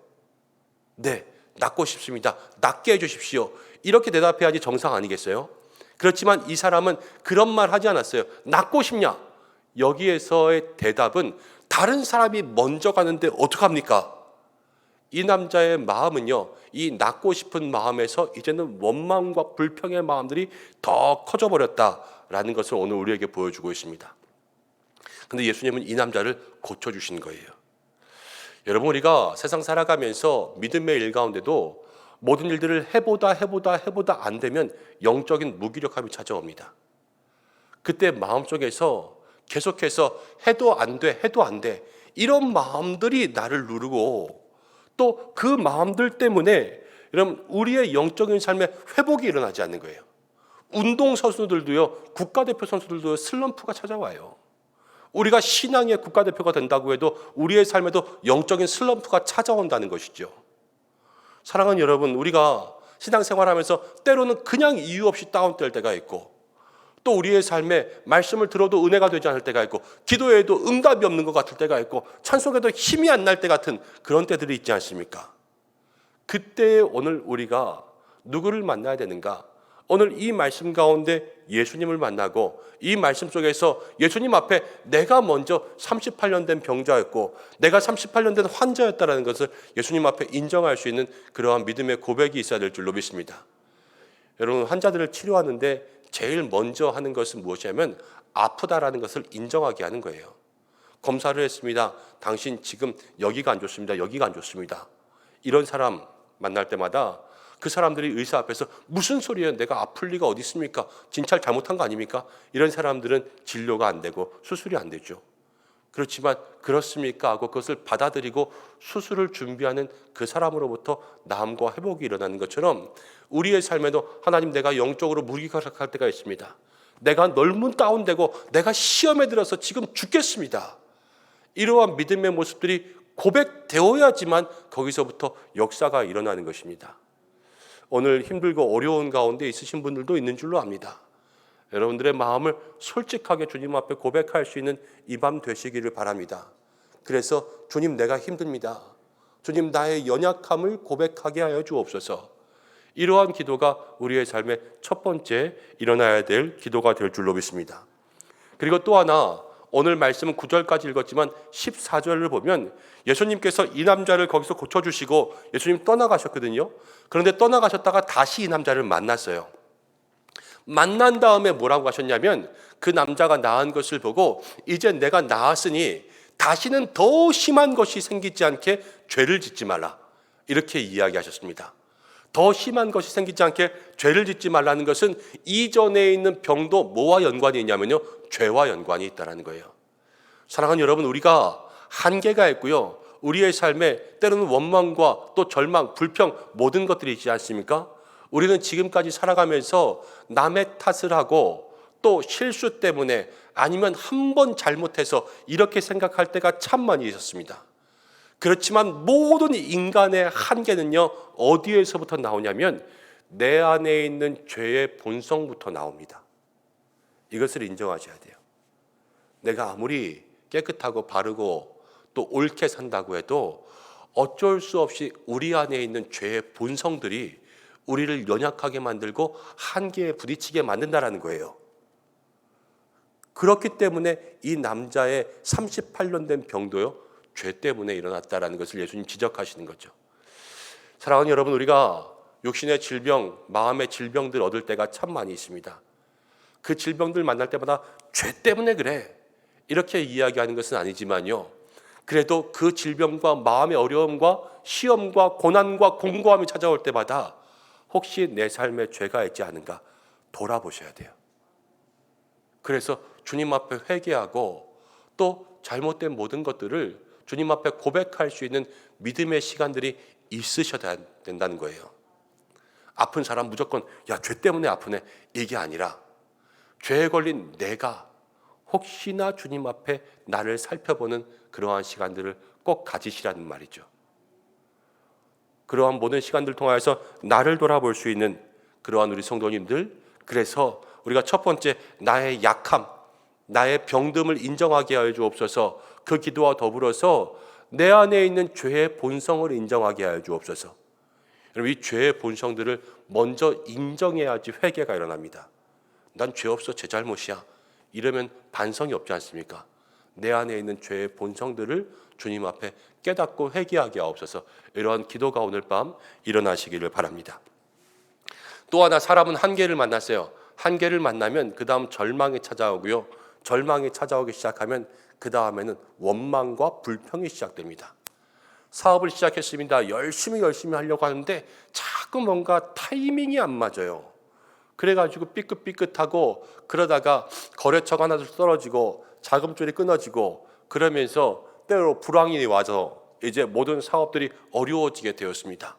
네, 낫고 싶습니다. 낫게 해주십시오. 이렇게 대답해야지 정상 아니겠어요? 그렇지만 이 사람은 그런 말 하지 않았어요. 낫고 싶냐? 여기에서의 대답은 다른 사람이 먼저 가는데 어떡합니까? 이 남자의 마음은요, 이 낫고 싶은 마음에서 이제는 원망과 불평의 마음들이 더 커져버렸다라는 것을 오늘 우리에게 보여주고 있습니다. 근데 예수님은 이 남자를 고쳐주신 거예요. 여러분, 우리가 세상 살아가면서 믿음의 일 가운데도 모든 일들을 해보다 안 되면 영적인 무기력함이 찾아옵니다. 그때 마음속에서 계속해서 해도 안 돼 이런 마음들이 나를 누르고 또 그 마음들 때문에 여러분 우리의 영적인 삶에 회복이 일어나지 않는 거예요. 운동 선수들도요, 국가대표 선수들도 슬럼프가 찾아와요. 우리가 신앙의 국가대표가 된다고 해도 우리의 삶에도 영적인 슬럼프가 찾아온다는 것이죠. 사랑하는 여러분, 우리가 신앙생활하면서 때로는 그냥 이유 없이 다운될 때가 있고, 또 우리의 삶에 말씀을 들어도 은혜가 되지 않을 때가 있고, 기도해도 응답이 없는 것 같을 때가 있고, 찬송에도 힘이 안 날 때 같은 그런 때들이 있지 않습니까? 그때 오늘 우리가 누구를 만나야 되는가? 오늘 이 말씀 가운데 예수님을 만나고, 이 말씀 속에서 예수님 앞에 내가 먼저 38년 된 병자였고 내가 38년 된 환자였다는 것을 예수님 앞에 인정할 수 있는 그러한 믿음의 고백이 있어야 될 줄로 믿습니다. 여러분, 환자들을 치료하는데 제일 먼저 하는 것은 무엇이냐면 아프다라는 것을 인정하게 하는 거예요. 검사를 했습니다. 당신 지금 여기가 안 좋습니다. 여기가 안 좋습니다. 이런 사람 만날 때마다 그 사람들이 의사 앞에서 무슨 소리예요? 내가 아플 리가 어디 있습니까? 진찰 잘못한 거 아닙니까? 이런 사람들은 진료가 안 되고 수술이 안 되죠. 그렇지만 그렇습니까? 하고 그것을 받아들이고 수술을 준비하는 그 사람으로부터 나음과 회복이 일어나는 것처럼 우리의 삶에도 하나님, 내가 영적으로 무기력할 때가 있습니다. 내가 너무 다운되고 내가 시험에 들어서 지금 죽겠습니다. 이러한 믿음의 모습들이 고백되어야지만 거기서부터 역사가 일어나는 것입니다. 오늘 힘들고 어려운 가운데 있으신 분들도 있는 줄로 압니다. 여러분들의 마음을 솔직하게 주님 앞에 고백할 수 있는 이 밤 되시기를 바랍니다. 그래서 주님, 내가 힘듭니다. 주님, 나의 연약함을 고백하게 하여 주옵소서. 이러한 기도가 우리의 삶의 첫 번째 일어나야 될 기도가 될 줄로 믿습니다. 그리고 또 하나, 오늘 말씀은 9절까지 읽었지만 14절을 보면 예수님께서 이 남자를 거기서 고쳐주시고 예수님 떠나가셨거든요. 그런데 떠나가셨다가 다시 이 남자를 만났어요. 만난 다음에 뭐라고 하셨냐면, 그 남자가 나은 것을 보고 이제 내가 나았으니 다시는 더 심한 것이 생기지 않게 죄를 짓지 말라, 이렇게 이야기하셨습니다. 더 심한 것이 생기지 않게 죄를 짓지 말라는 것은 이전에 있는 병도 뭐와 연관이 있냐면요, 죄와 연관이 있다는 거예요. 사랑하는 여러분, 우리가 한계가 있고요, 우리의 삶에 때로는 원망과 또 절망, 불평, 모든 것들이 있지 않습니까? 우리는 지금까지 살아가면서 남의 탓을 하고 또 실수 때문에 아니면 한 번 잘못해서 이렇게 생각할 때가 참 많이 있었습니다. 그렇지만 모든 인간의 한계는요, 어디에서부터 나오냐면 내 안에 있는 죄의 본성부터 나옵니다. 이것을 인정하셔야 돼요. 내가 아무리 깨끗하고 바르고 또 옳게 산다고 해도 어쩔 수 없이 우리 안에 있는 죄의 본성들이 우리를 연약하게 만들고 한계에 부딪히게 만든다는 거예요. 그렇기 때문에 이 남자의 38년 된 병도요, 죄 때문에 일어났다는 것을 예수님 지적하시는 거죠. 사랑하는 여러분, 우리가 육신의 질병, 마음의 질병들 얻을 때가 참 많이 있습니다. 그 질병들 만날 때마다 죄 때문에 그래, 이렇게 이야기하는 것은 아니지만요, 그래도 그 질병과 마음의 어려움과 시험과 고난과 공고함이 찾아올 때마다 혹시 내 삶에 죄가 있지 않은가 돌아보셔야 돼요. 그래서 주님 앞에 회개하고 또 잘못된 모든 것들을 주님 앞에 고백할 수 있는 믿음의 시간들이 있으셔야 된다는 거예요. 아픈 사람 무조건 야, 죄 때문에 아프네, 이게 아니라 죄에 걸린 내가 혹시나 주님 앞에 나를 살펴보는 그러한 시간들을 꼭 가지시라는 말이죠. 그러한 모든 시간들 통하여서 나를 돌아볼 수 있는 그러한 우리 성도님들, 그래서 우리가 첫 번째 나의 약함, 나의 병듦을 인정하게 하여 주옵소서. 그 기도와 더불어서 내 안에 있는 죄의 본성을 인정하게 하여 주옵소서. 여러분, 이 죄의 본성들을 먼저 인정해야지 회개가 일어납니다. 난 죄 없어, 제 잘못이야, 이러면 반성이 없지 않습니까? 내 안에 있는 죄의 본성들을 주님 앞에 깨닫고 회개하게 하옵소서. 이러한 기도가 오늘 밤 일어나시기를 바랍니다. 또 하나, 사람은 한계를 만났어요. 한계를 만나면 그 다음 절망이 찾아오고요, 절망이 찾아오기 시작하면 그 다음에는 원망과 불평이 시작됩니다. 사업을 시작했습니다. 열심히 하려고 하는데 자꾸 뭔가 타이밍이 안 맞아요. 그래가지고 삐끗삐끗하고 그러다가 거래처가 하나 떨어지고 자금줄이 끊어지고 그러면서 때로 불황이 와서 이제 모든 사업들이 어려워지게 되었습니다.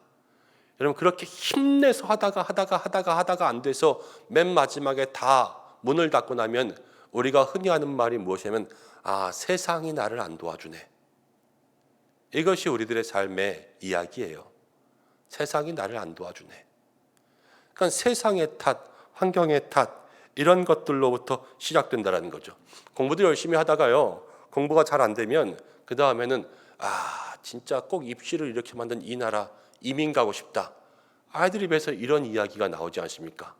여러분, 그렇게 힘내서 하다가 안 돼서 맨 마지막에 다 문을 닫고 나면 우리가 흔히 하는 말이 무엇이냐면 세상이 나를 안 도와주네. 이것이 우리들의 삶의 이야기예요. 세상이 나를 안 도와주네. 그러니까 세상의 탓, 환경의 탓 이런 것들로부터 시작된다는 거죠. 공부도 열심히 하다가요, 공부가 잘 안 되면 그 다음에는 진짜 꼭 입시를 이렇게 만든 이 나라 이민 가고 싶다. 아이들 입에서 이런 이야기가 나오지 않습니까?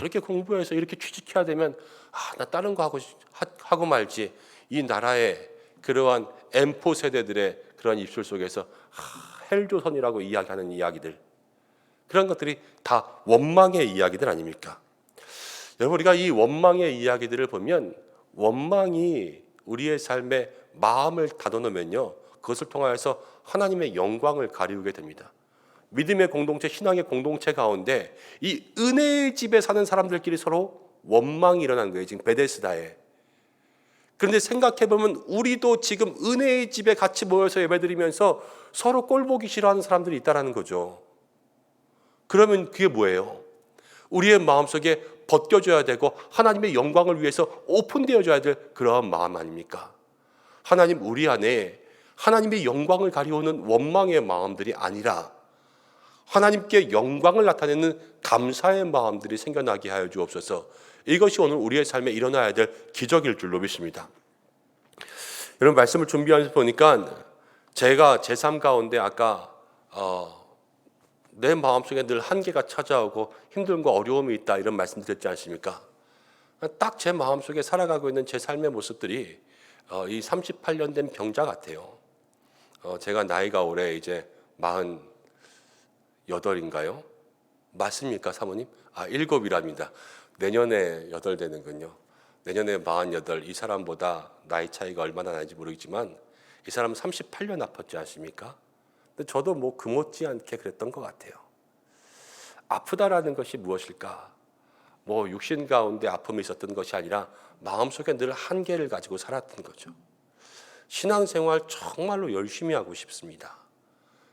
이렇게 공부해서 이렇게 취직해야 되면 나 다른 거 하고 말지. 이 나라의 그러한 M4 세대들의 그런 입술 속에서 헬조선이라고 이야기하는 이야기들, 그런 것들이 다 원망의 이야기들 아닙니까? 여러분, 우리가 이 원망의 이야기들을 보면 원망이 우리의 삶에 마음을 닫아놓으면요, 그것을 통하여서 하나님의 영광을 가리우게 됩니다. 믿음의 공동체, 신앙의 공동체 가운데 이 은혜의 집에 사는 사람들끼리 서로 원망이 일어난 거예요. 지금 베데스다에. 그런데 생각해보면 우리도 지금 은혜의 집에 같이 모여서 예배드리면서 서로 꼴보기 싫어하는 사람들이 있다는 거죠. 그러면 그게 뭐예요? 우리의 마음속에 벗겨져야 되고 하나님의 영광을 위해서 오픈되어져야 될 그러한 마음 아닙니까? 하나님, 우리 안에 하나님의 영광을 가리우는 원망의 마음들이 아니라 하나님께 영광을 나타내는 감사의 마음들이 생겨나게 하여 주옵소서. 이것이 오늘 우리의 삶에 일어나야 될 기적일 줄로 믿습니다. 여러분, 말씀을 준비하면서 보니까 제가 제 삶 가운데 아까 내 마음속에 늘 한계가 찾아오고 힘듦과 어려움이 있다 이런 말씀 드렸지 않습니까? 딱 제 마음속에 살아가고 있는 제 삶의 모습들이 이 38년 된 병자 같아요. 제가 나이가 올해 이제 48인가요? 맞습니까, 사모님? 7이랍니다. 내년에 8 되는군요. 내년에 48. 이 사람보다 나이 차이가 얼마나 나는지 모르겠지만 이 사람은 38년 아팠지 않습니까? 근데 저도 뭐 금없지 않게 그랬던 것 같아요. 아프다라는 것이 무엇일까? 뭐 육신 가운데 아픔이 있었던 것이 아니라 마음속에 늘 한계를 가지고 살았던 거죠. 신앙생활 정말로 열심히 하고 싶습니다.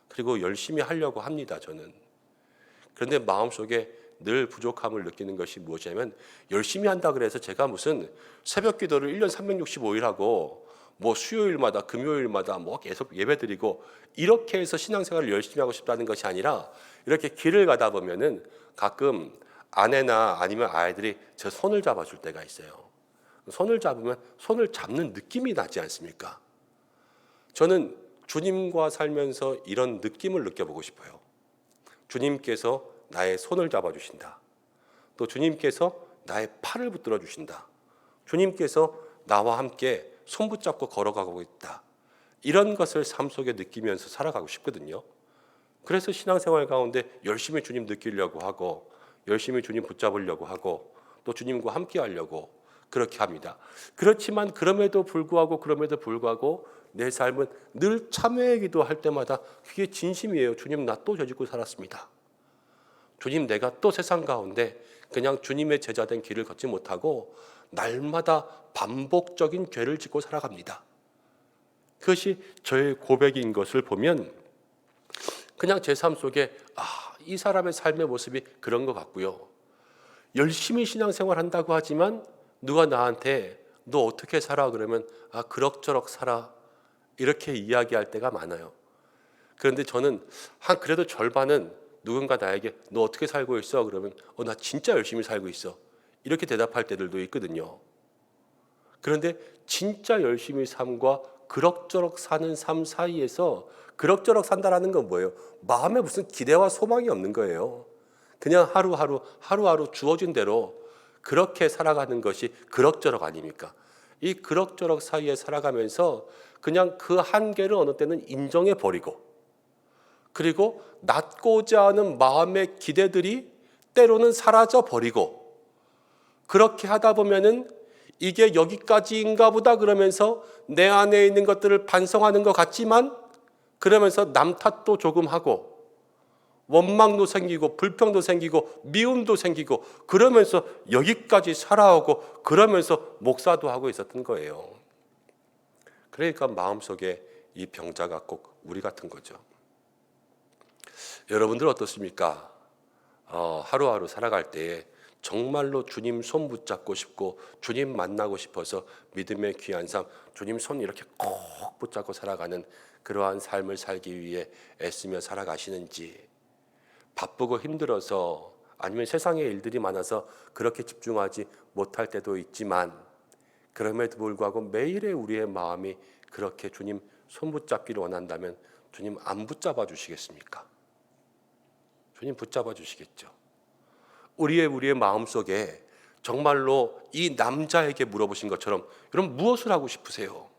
그리고 열심히 하려고 합니다, 저는. 그런데 마음속에 늘 부족함을 느끼는 것이 무엇이냐면, 열심히 한다 그래서 제가 무슨 새벽 기도를 1년 365일 하고 뭐 수요일마다 금요일마다 뭐 계속 예배드리고 이렇게 해서 신앙생활을 열심히 하고 싶다는 것이 아니라, 이렇게 길을 가다 보면은 가끔 아내나 아니면 아이들이 제 손을 잡아줄 때가 있어요. 손을 잡으면 손을 잡는 느낌이 나지 않습니까? 저는 주님과 살면서 이런 느낌을 느껴보고 싶어요. 주님께서 나의 손을 잡아주신다. 또 주님께서 나의 팔을 붙들어 주신다. 주님께서 나와 함께 손 붙잡고 걸어가고 있다. 이런 것을 삶 속에 느끼면서 살아가고 싶거든요. 그래서 신앙생활 가운데 열심히 주님 느끼려고 하고, 열심히 주님 붙잡으려고 하고, 또 주님과 함께 하려고 그렇게 합니다. 그렇지만 그럼에도 불구하고 내 삶은 늘 참회의 기도할 때마다 그게 진심이에요. 주님, 나 또 죄짓고 살았습니다. 주님, 내가 또 세상 가운데 그냥 주님의 제자된 길을 걷지 못하고 날마다 반복적인 죄를 짓고 살아갑니다. 그것이 저의 고백인 것을 보면 그냥 제 삶 속에 이 사람의 삶의 모습이 그런 것 같고요. 열심히 신앙생활 한다고 하지만 누가 나한테 너 어떻게 살아? 그러면 그럭저럭 살아. 이렇게 이야기할 때가 많아요. 그런데 저는 그래도 절반은 누군가 나에게 너 어떻게 살고 있어? 그러면 나 진짜 열심히 살고 있어. 이렇게 대답할 때들도 있거든요. 그런데 진짜 열심히 삶과 그럭저럭 사는 삶 사이에서 그럭저럭 산다라는 건 뭐예요? 마음에 무슨 기대와 소망이 없는 거예요. 그냥 하루하루 주어진 대로 그렇게 살아가는 것이 그럭저럭 아닙니까? 이 그럭저럭 사이에 살아가면서 그냥 그 한계를 어느 때는 인정해 버리고, 그리고 낮고자 하는 마음의 기대들이 때로는 사라져 버리고, 그렇게 하다 보면은 이게 여기까지인가 보다 그러면서 내 안에 있는 것들을 반성하는 것 같지만, 그러면서 남 탓도 조금 하고 원망도 생기고 불평도 생기고 미움도 생기고, 그러면서 여기까지 살아오고 그러면서 목사도 하고 있었던 거예요. 그러니까 마음속에 이 병자가 꼭 우리 같은 거죠. 여러분들 어떻습니까? 하루하루 살아갈 때에 정말로 주님 손 붙잡고 싶고 주님 만나고 싶어서 믿음의 귀한 삶, 주님 손 이렇게 꼭 붙잡고 살아가는 그러한 삶을 살기 위해 애쓰며 살아가시는지, 바쁘고 힘들어서 아니면 세상에 일들이 많아서 그렇게 집중하지 못할 때도 있지만, 그럼에도 불구하고 매일의 우리의 마음이 그렇게 주님 손 붙잡기를 원한다면 주님 안 붙잡아 주시겠습니까? 주님 붙잡아 주시겠죠. 우리의 마음속에 정말로 이 남자에게 물어보신 것처럼, 여러분 무엇을 하고 싶으세요?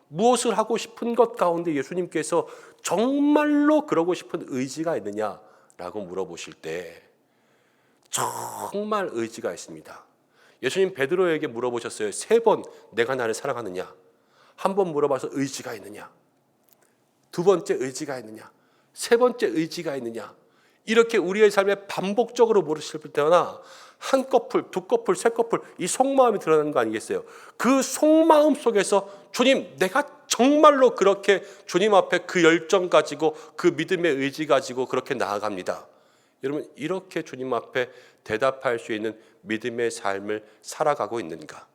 무엇을 하고 싶은 것 가운데 예수님께서 정말로 그러고 싶은 의지가 있느냐라고 물어보실 때 정말 의지가 있습니다. 예수님 베드로에게 물어보셨어요. 3번 내가 나를 사랑하느냐? 한 번 물어봐서 의지가 있느냐? 2번째 의지가 있느냐? 3번째 의지가 있느냐? 이렇게 우리의 삶에 반복적으로 물으실 때나 한 커플, 2커플, 3커플 이 속마음이 드러나는 거 아니겠어요? 그 속마음 속에서 주님 내가 정말로 그렇게 주님 앞에 그 열정 가지고 그 믿음의 의지 가지고 그렇게 나아갑니다. 여러분 이렇게 주님 앞에 대답할 수 있는 믿음의 삶을 살아가고 있는가?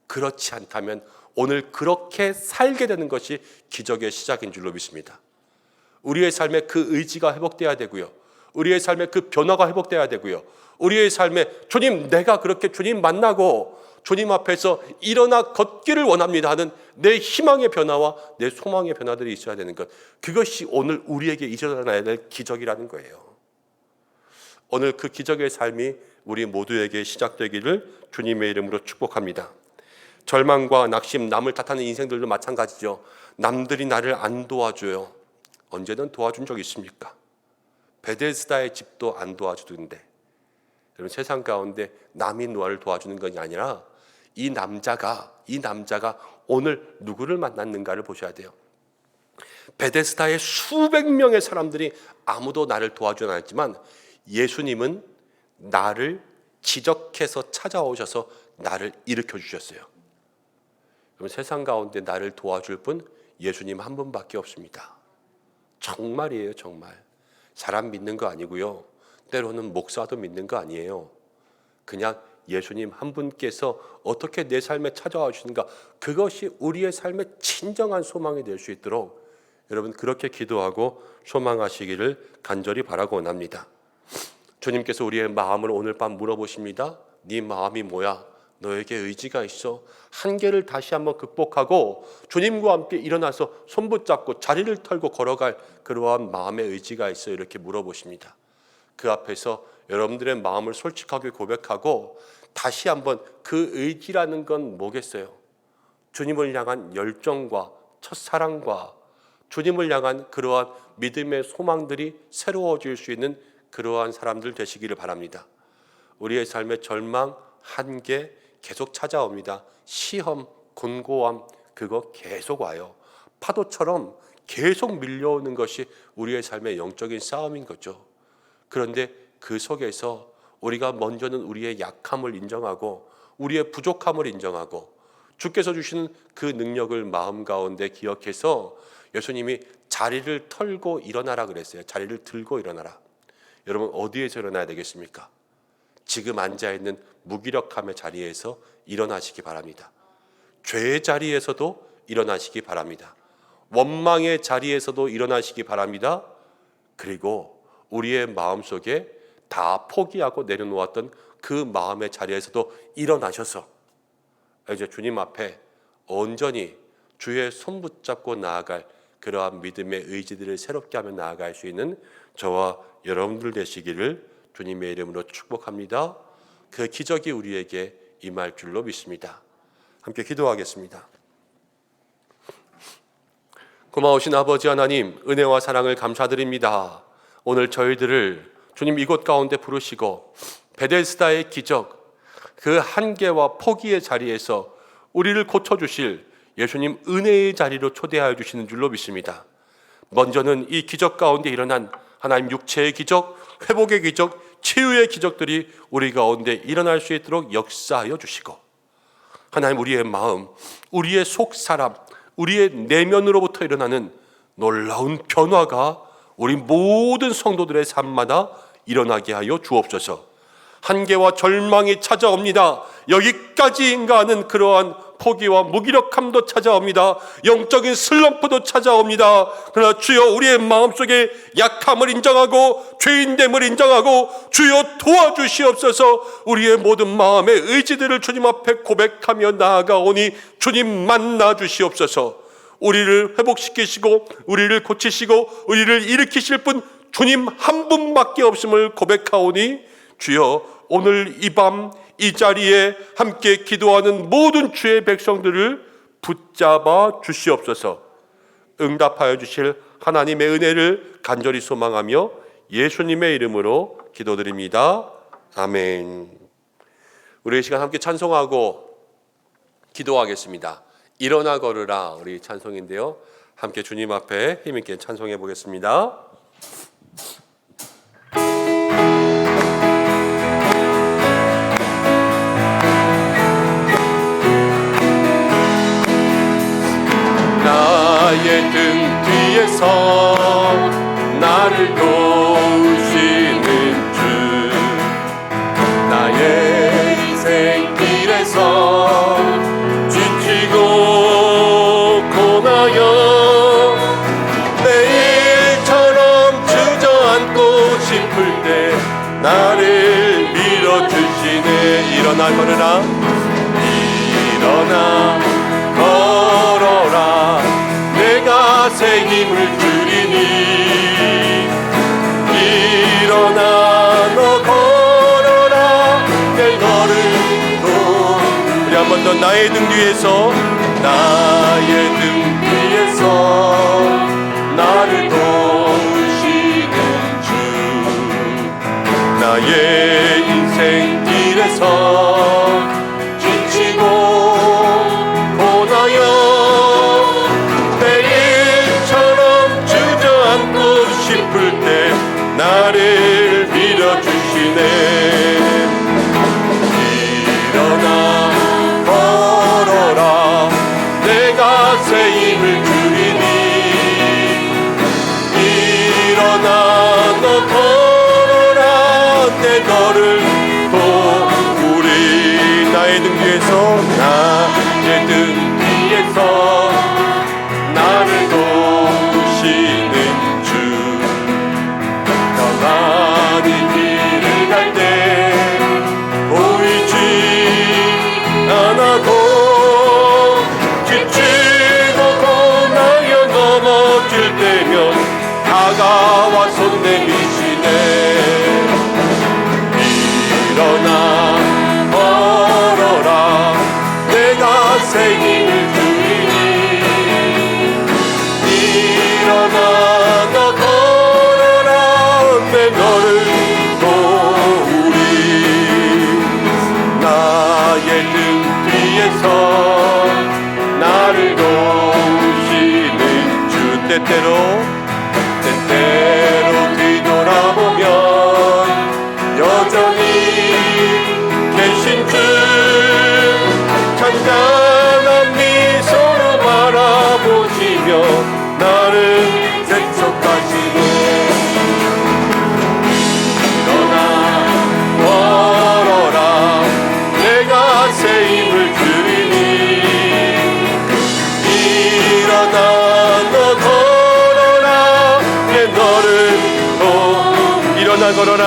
그렇지 않다면 오늘 그렇게 살게 되는 것이 기적의 시작인 줄로 믿습니다. 우리의 삶에 그 의지가 회복돼야 되고요. 우리의 삶에 그 변화가 회복돼야 되고요. 우리의 삶에 주님 내가 그렇게 주님 만나고 주님 앞에서 일어나 걷기를 원합니다 하는 내 희망의 변화와 내 소망의 변화들이 있어야 되는 것, 그것이 오늘 우리에게 일어나야 될 기적이라는 거예요. 오늘 그 기적의 삶이 우리 모두에게 시작되기를 주님의 이름으로 축복합니다. 절망과 낙심, 남을 탓하는 인생들도 마찬가지죠. 남들이 나를 안 도와줘요. 언제든 도와준 적 있습니까? 베데스다의 집도 안 도와주던데, 여러분 세상 가운데 남이 너를 도와주는 것이 아니라 이 남자가 오늘 누구를 만났는가를 보셔야 돼요. 베데스다의 수백 명의 사람들이 아무도 나를 도와주지 않았지만 예수님은 나를 지적해서 찾아오셔서 나를 일으켜 주셨어요. 여러분 세상 가운데 나를 도와줄 분 예수님 한 분밖에 없습니다. 정말이에요. 정말 사람 믿는 거 아니고요, 때로는 목사도 믿는 거 아니에요. 그냥 예수님 한 분께서 어떻게 내 삶에 찾아와 주시는가, 그것이 우리의 삶의 진정한 소망이 될 수 있도록 여러분 그렇게 기도하고 소망하시기를 간절히 바라고 원합니다. 주님께서 우리의 마음을 오늘 밤 물어보십니다. 네 마음이 뭐야? 너에게 의지가 있어? 한계를 다시 한번 극복하고 주님과 함께 일어나서 손 붙잡고 자리를 털고 걸어갈 그러한 마음의 의지가 있어? 이렇게 물어보십니다. 그 앞에서 여러분들의 마음을 솔직하게 고백하고 다시 한번 그 의지라는 건 뭐겠어요? 주님을 향한 열정과 첫사랑과 주님을 향한 그러한 믿음의 소망들이 새로워질 수 있는 그러한 사람들 되시기를 바랍니다. 우리의 삶의 절망, 한계 계속 찾아옵니다. 시험, 곤고함 그거 계속 와요. 파도처럼 계속 밀려오는 것이 우리의 삶의 영적인 싸움인 거죠. 그런데 그 속에서 우리가 먼저는 우리의 약함을 인정하고 우리의 부족함을 인정하고 주께서 주시는 그 능력을 마음 가운데 기억해서 예수님이 자리를 털고 일어나라 그랬어요. 자리를 들고 일어나라. 여러분 어디에서 일어나야 되겠습니까? 지금 앉아있는 무기력함의 자리에서 일어나시기 바랍니다. 죄의 자리에서도 일어나시기 바랍니다. 원망의 자리에서도 일어나시기 바랍니다. 그리고 우리의 마음속에 다 포기하고 내려놓았던 그 마음의 자리에서도 일어나셔서 이제 주님 앞에 온전히 주의 손 붙잡고 나아갈 그러한 믿음의 의지들을 새롭게 하며 나아갈 수 있는 저와 여러분들 되시기를 주님의 이름으로 축복합니다. 그 기적이 우리에게 임할 줄로 믿습니다. 함께 기도하겠습니다. 고마우신 아버지 하나님, 은혜와 사랑을 감사드립니다. 오늘 저희들을 주님 이곳 가운데 부르시고 베데스다의 기적, 그 한계와 포기의 자리에서 우리를 고쳐주실 예수님 은혜의 자리로 초대하여 주시는 줄로 믿습니다. 먼저는 이 기적 가운데 일어난 하나님 육체의 기적, 회복의 기적, 치유의 기적들이 우리 가운데 일어날 수 있도록 역사하여 주시고, 하나님 우리의 마음, 우리의 속사람, 우리의 내면으로부터 일어나는 놀라운 변화가 우리 모든 성도들의 삶마다 일어나게 하여 주옵소서. 한계와 절망이 찾아옵니다. 여기까지인가 하는 그러한 포기와 무기력함도 찾아옵니다. 영적인 슬럼프도 찾아옵니다. 그러나 주여, 우리의 마음속에 약함을 인정하고 죄인됨을 인정하고 주여 도와주시옵소서. 우리의 모든 마음의 의지들을 주님 앞에 고백하며 나아가오니 주님 만나 주시옵소서. 우리를 회복시키시고 우리를 고치시고 우리를 일으키실 분 주님 한 분밖에 없음을 고백하오니 주여, 오늘 이 밤 이 자리에 함께 기도하는 모든 주의 백성들을 붙잡아 주시옵소서. 응답하여 주실 하나님의 은혜를 간절히 소망하며 예수님의 이름으로 기도드립니다. 아멘. 우리 이 시간 함께 찬송하고 기도하겠습니다. 일어나 걸으라, 우리 찬송인데요. 함께 주님 앞에 힘있게 찬송해 보겠습니다. 나의 등 뒤에서 나를 도우시는 주, 나의 인생 길에서 지치고 고나여 내일처럼 주저앉고 싶을 때 나를 밀어주시네. 일어나 걸으라, 일어나 걸어라, 내가 새 힘을 주리니. 일어나 너 걸어라, 내 너를 우리 한 번 더. 나의 등 뒤에서, 나의 등 뒤에서 나를 도우시는 주, 나의 인생 길에서 지치고 고나여 내일처럼 주저앉고 싶을 때 나를 밀어주시네. 일어나 걸어라, 내가 새 힘을 주리니. 일어나 너 걸어라, 내 너를 우리 나의 등 뒤에서, 나의 등 뒤에서 나를 도우시는 주, 험한 이 길을 갈 때 보이지 않아도 지치고 고나여 넘어질 때면 다가와 손 내미시네. 일어나 걸어라, 내가 새 힘을 주리니. 일어나 너 걸어라, 내 너를 도우리. 나의 등 뒤에서 나를 도우시는 주, 때때로 뒤돌아보면 여전히 계신 주, 잔잔한 미소로 바라보시며 나를 재촉하시네. 일어나 걸어라, 내가 새 힘을 주리니. 일어나 너 걸어라, 내 너를 일어나 걸어라,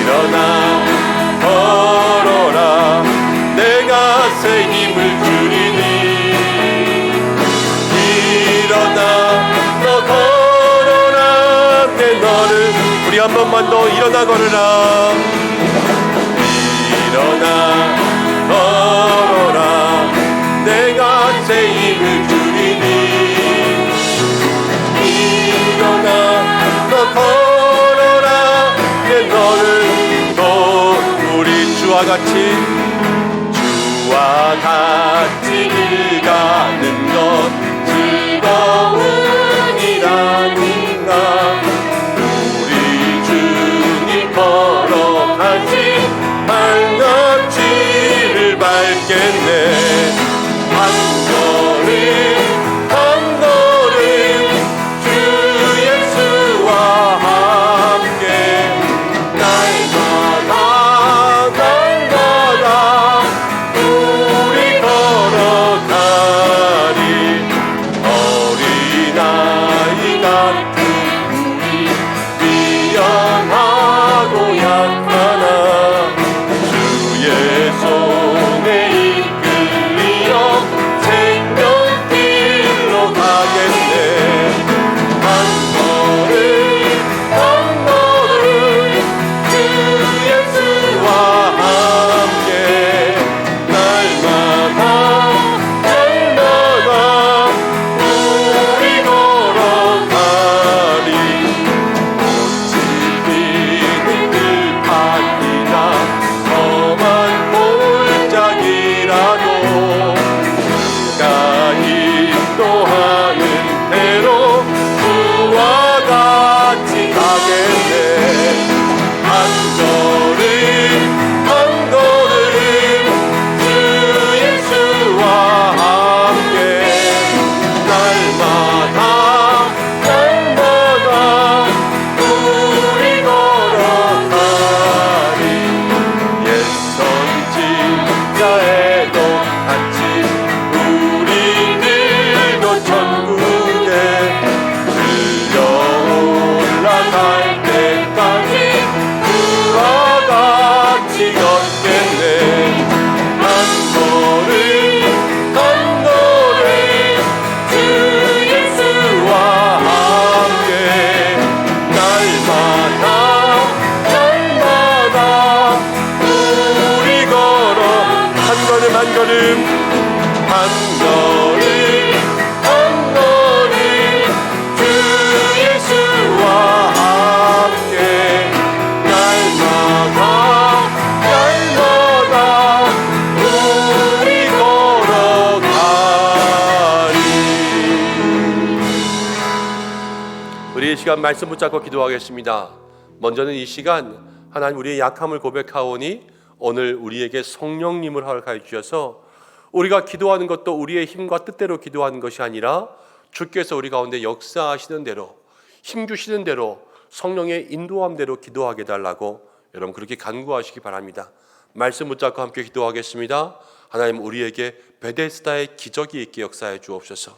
일어나 걸어라, 내가 새 힘을 주리니. 일어나 너 걸어라, 내 너를 우리 한 번만 더. 일어나 걸어라, 일어나 걸어라, 내가 새 힘을 주리니. 일어나 너 걸어라, 내 너를 또 우리 주와 같이 길 가는 것 즐거우니라는가. 우리 주님 걸어가신 발걸음을 밟겠네. 한 걸음 주 예수와 함께 날 같이 우리들도 천국에 들려 올라갈 때까지 그와 같이 걷겠네. 한 걸음 한 걸음 주 예수와 함께 날마다 날마다 우리 걸어 한 걸음 한 걸음 한 걸음 한 걸음 주 예수와 함께 날마다 날마다 우리 걸어가리. 우리 이 시간 말씀 붙잡고 기도하겠습니다. 먼저는 이 시간 하나님 우리의 약함을 고백하오니 오늘 우리에게 성령님을 허락하여 주셔서 우리가 기도하는 것도 우리의 힘과 뜻대로 기도하는 것이 아니라 주께서 우리 가운데 역사하시는 대로 힘 주시는 대로 성령의 인도함대로 기도하게 달라고 여러분 그렇게 간구하시기 바랍니다. 말씀 붙잡고 함께 기도하겠습니다. 하나님 우리에게 베데스다의 기적이 있게 역사해 주옵소서.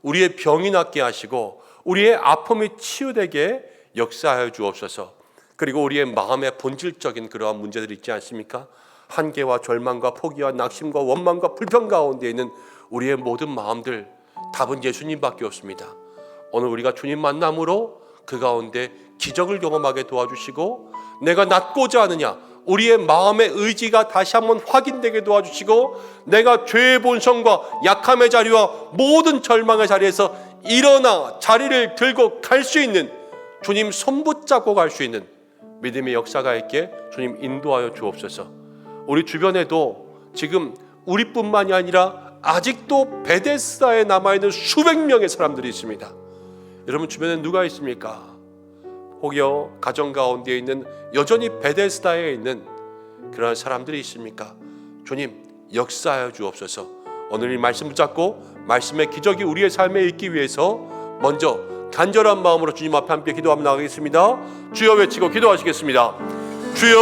우리의 병이 낫게 하시고 우리의 아픔이 치유되게 역사하여 주옵소서. 그리고 우리의 마음의 본질적인 그러한 문제들이 있지 않습니까? 한계와 절망과 포기와 낙심과 원망과 불평 가운데 있는 우리의 모든 마음들 답은 예수님밖에 없습니다. 오늘 우리가 주님 만남으로 그 가운데 기적을 경험하게 도와주시고 내가 낫고자 하느냐 우리의 마음의 의지가 다시 한번 확인되게 도와주시고 내가 죄의 본성과 약함의 자리와 모든 절망의 자리에서 일어나 자리를 들고 갈 수 있는 주님 손 붙잡고 갈 수 있는 믿음의 역사가 있게 주님 인도하여 주옵소서. 우리 주변에도 지금 우리뿐만이 아니라 아직도 베데스다에 남아있는 수백 명의 사람들이 있습니다. 여러분 주변에 누가 있습니까? 혹여 가정 가운데 있는 여전히 베데스다에 있는 그런 사람들이 있습니까? 주님 역사하여 주옵소서. 오늘 이 말씀 붙잡고 말씀의 기적이 우리의 삶에 있기 위해서 먼저 간절한 마음으로 주님 앞에 함께 기도하며 나가겠습니다. 주여 외치고 기도하시겠습니다. 주여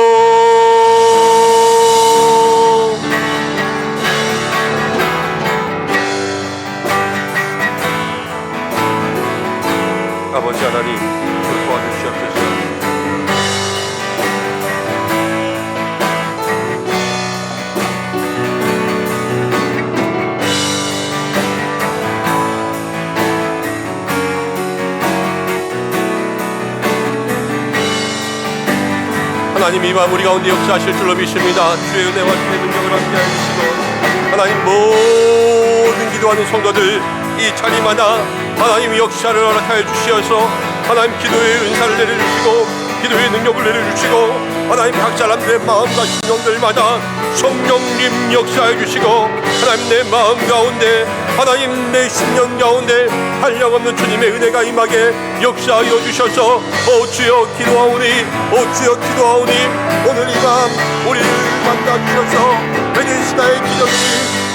아버지 하나님 저를 도와주시옵소서. 하나님 이 마음 우리 가운데 역사하실 줄로 믿습니다. 주의 은혜와 주의 능력을 함께하여 주시고 하나님 모든 기도하는 성도들 이 자리마다 하나님 역사를 허락하여 주시어서 하나님 기도의 은사를 내려주시고 기도의 능력을 내려주시고 하나님 각 사람들의 마음과 심령들마다 성령님 역사해 주시고 하나님 내 마음 가운데 하나님 내 심령 가운데 한량없는 주님의 은혜가 임하게 역사하여 주셔서 오 주여 기도하오니 오 주여 기도하오니 오늘 이 밤 우리를 만나주셔서 베데스다의 기적이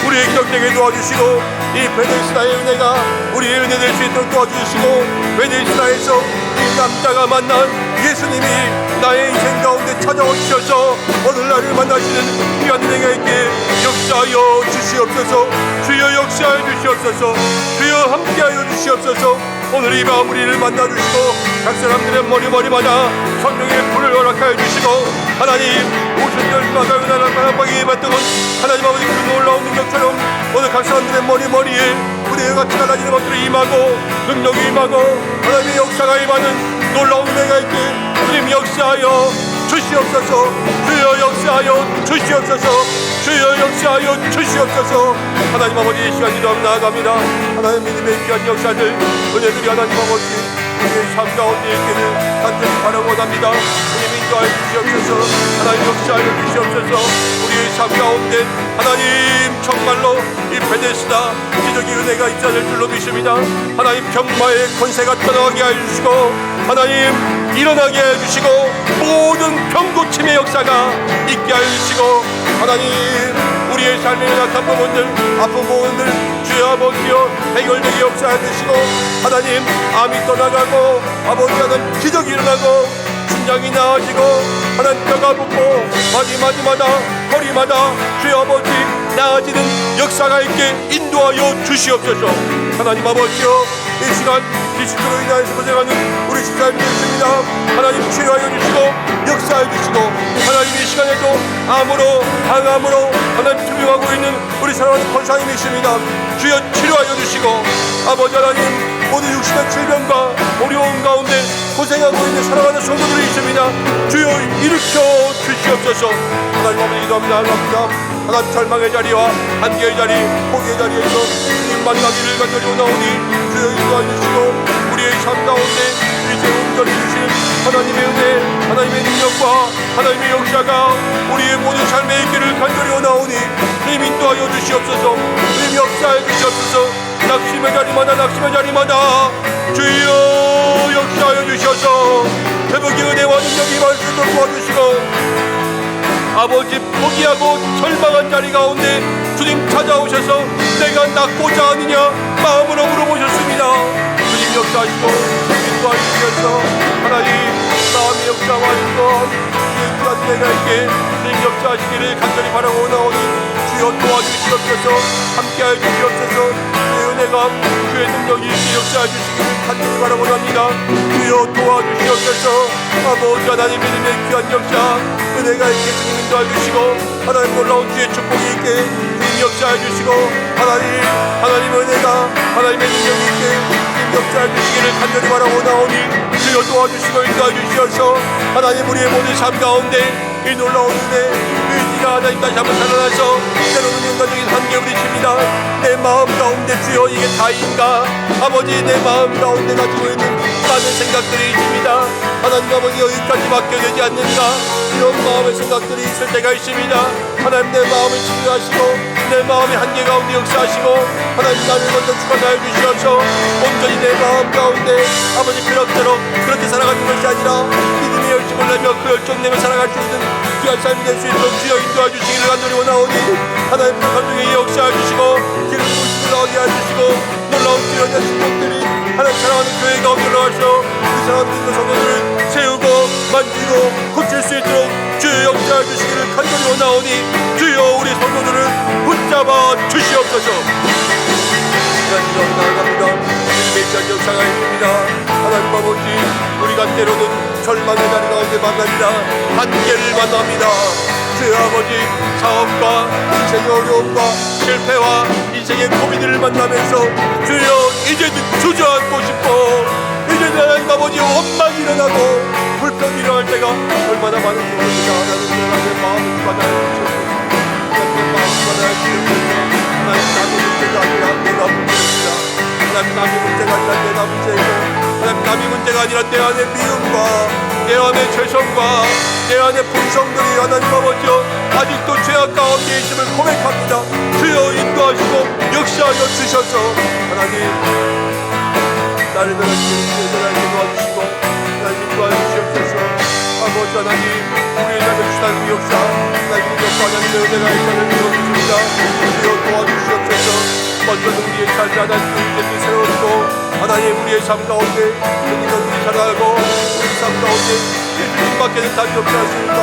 우리의 기적되게 도와주시고 이 베데스다의 은혜가 우리의 은혜 될 수 있도록 도와주시고 베데스다에서 이 남자가 만난 예수님이 나의 인생 가운데 찾아오셔서 오늘 나를 만나시는 귀한 은혜가 있게 역사하여 주시옵소서. 주여 역사하여 주시옵소서. 주여 함께하여 주시옵소서. 오늘 이 밤 우리를 만나주시고 각 사람들의 머리마다 성령의 불을 허락하여 주시고 하나님 오순 열마다 은하는 바람방에 임했던 하나님 아버지 그 놀라운 능력처럼 오늘 각 사람들의 머리에 불의 같이 갈라지는 것들이 임하고 능력이 임하고 하나님의 역사가 임하는 놀라운 은혜가 있게 주님 역사하여 주시옵소서. 주여 역사하여 주시옵소서. 주여 역사하여 주시옵소서. 하나님 아버지 이 시간 기도하며 나아갑니다. 하나님 믿음의 귀한 역사들 은혜들이 하나님 아버지 우리의 삶 가운데 있기를 간절히 바라고 원합니다. 주님 인도하여 주시옵소서. 하나님 역사하여 주시옵소서. 우리의 삶 가운데 하나님 정말로 이 베데스다 기적의 은혜가 있어야 될 줄로 믿습니다. 하나님 병마의 권세가 떠나게 해주시고 하나님 일어나게 해주시고 모든 병고침의 역사가 있게 해주시고 하나님 우리의 삶에 나타난 부분들 아픈 부분들 주여 아버지여 해결되게 역사해 주시고 하나님 암이 떠나가고 아버지 하나님 기적이 일어나고 심장이 나아지고 하나님 뼈가 붓고 마디마다 허리마다 주여 아버지 나아지는 역사가 있게 인도하여 주시옵소서. 하나님 아버지여, 이 시간 비스트로 인하여서 고생하는 우리 집사님들 있습니다. 하나님 치료하여 주시고 역사해 주시고, 하나님 이 시간에도 암으로 항암으로 하나님 투병하고 있는 우리 사랑하는 권사님이십니다. 주여 치료하여 주시고, 아버지 하나님 모든 육신의 질병과 어려움 가운데 고생하고 있는 사랑하는 성도들이 있습니다. 주여 일으켜 주시옵소서. 하나님 아버지 기도합니다. 하나님 절망의 자리와 한계의 자리, 포기의 자리에서 주님 만나기를 간절히 원하오니 주여 인도하여 주시고, 우리의 삶 가운데 이제 온전히 주시는 하나님의 은혜, 하나님의 능력과 하나님의 역사가 우리의 모든 삶에 있기를 간절히 원하오니 주님 인도하여 주시옵소서. 주님 역사해 주시옵소서. 낙심의 자리마다 주여 역사하여 주셔서 회복의 은혜와 능력이 말씀을 도와주시고, 아버지 포기하고 절망한 자리 가운데 주님 찾아오셔서 내가 낫고자 하느냐 마음으로 물어보셨습니다. 주님 역사하시고 인도하여 주셔서 하나님 마음의 역사와 인도 주의 내가 있게 주님 역사하시기를 간절히 바라고 나오니 주여 도와주시옵소서. 함께하여 주시옵소서. 주의 은혜가 주의 능력이 역사해 주시기를 간절히 바라고 합니다. 주여 도와주시옵소서. 아버지 하나님 믿음의 귀한 역사 은혜가 있게 주님 인도해 주시고, 하나님 놀라운 주의 축복이 있게 주님 역사해 주시고, 하나님의 은혜가 하나님의 능력이 있게 주님 역사해 주시기를 간절히 바라고 나오니 주여 도와주시고 인도해 주시옵소서. 하나님 우리의 모든 삶 가운데 이 놀라운 은혜 의지가 하나님 다시 한번 살아나서 때로는 인간적인 한계 부딪힙니다. 내 마음 가운데 주여 이게 다인가, 아버지 내 마음 가운데 가지고 있는 많은 생각들이 있습니다. 하나님 아버지 여기까지 맡겨되지 않는가, 이런 마음의 생각들이 있을 때가 있습니다. 하나님 내 마음을 치유하시고 내 마음의 한계 가운데 역사하시고, 하나님 나를 먼저 축원하여 주시옵소서. 온전히 내 마음 가운데 아버지 그렇게 살아가는 것이 아니라 믿음의 열심을 내며 그 열정 내며 살아갈 수 있는 귀한 삶이 될 수 있도록 주여 인도해 주시기를 간절히 원하오니 하나님 그 감동에 역사해 주시고 기름 부으시고 나오게 해주시고, 놀라운 주연의 축복들이 하나님 사랑하는 교회 가운데 올라가셔 그 사랑하는 믿는 성도들을 세우고 만지고 고칠 수 있도록 주여 역사해 주시기를 간절히 원하오니 주여 우리 성도들을 붙잡아 주시옵소서. 나아갑니다. 믿음의 역사가 있습니다. 하나님 아버지 우리가 때로는 절망의 자리 가운데 만납니다. 한계를 만납니다. 주여 아버지 사업과 인생의 어려움과 실패와 인생의 고민들을 만나면서 주여 이제는 주저앉고 싶어, 이제는 하나님 아버지 원망이 일어나고 불평이 일어날 때가 얼마나 많은지 모릅니다. 하나님 내 마음을 받아야 주옵소서. 내 마음을 받아야 주옵소서. 하나님 남의 문제가 아니라 내가 문제입니다. 하나님 남의 문제가 아니라 내가 문제이고, 하나님 남의 문제가 아니라 내 안의 미움과 내 안의 죄성과 내 안의 본성들이 하나님 아버지여 아직도 죄악 가운데 있음을 고백합니다. 주여 인도하시고 역사하여 주셔서 하나님 나를 변화시키는 주의 도와주시고 하나님 인도하여 주시옵소서. 아버지 하나님 우리의 삶을 주시는 역사 하나님 인도과 하나님의 은혜가 있다는 믿어주십니다. 주여 도와주시옵소서. 먼저는 우리의 삶이 하나님 이제 새로워지고 하나님 우리의 삶 가운데 주님을 살아가고 우리 삶 가운데 예수님밖에는 답이 없지 않습니까?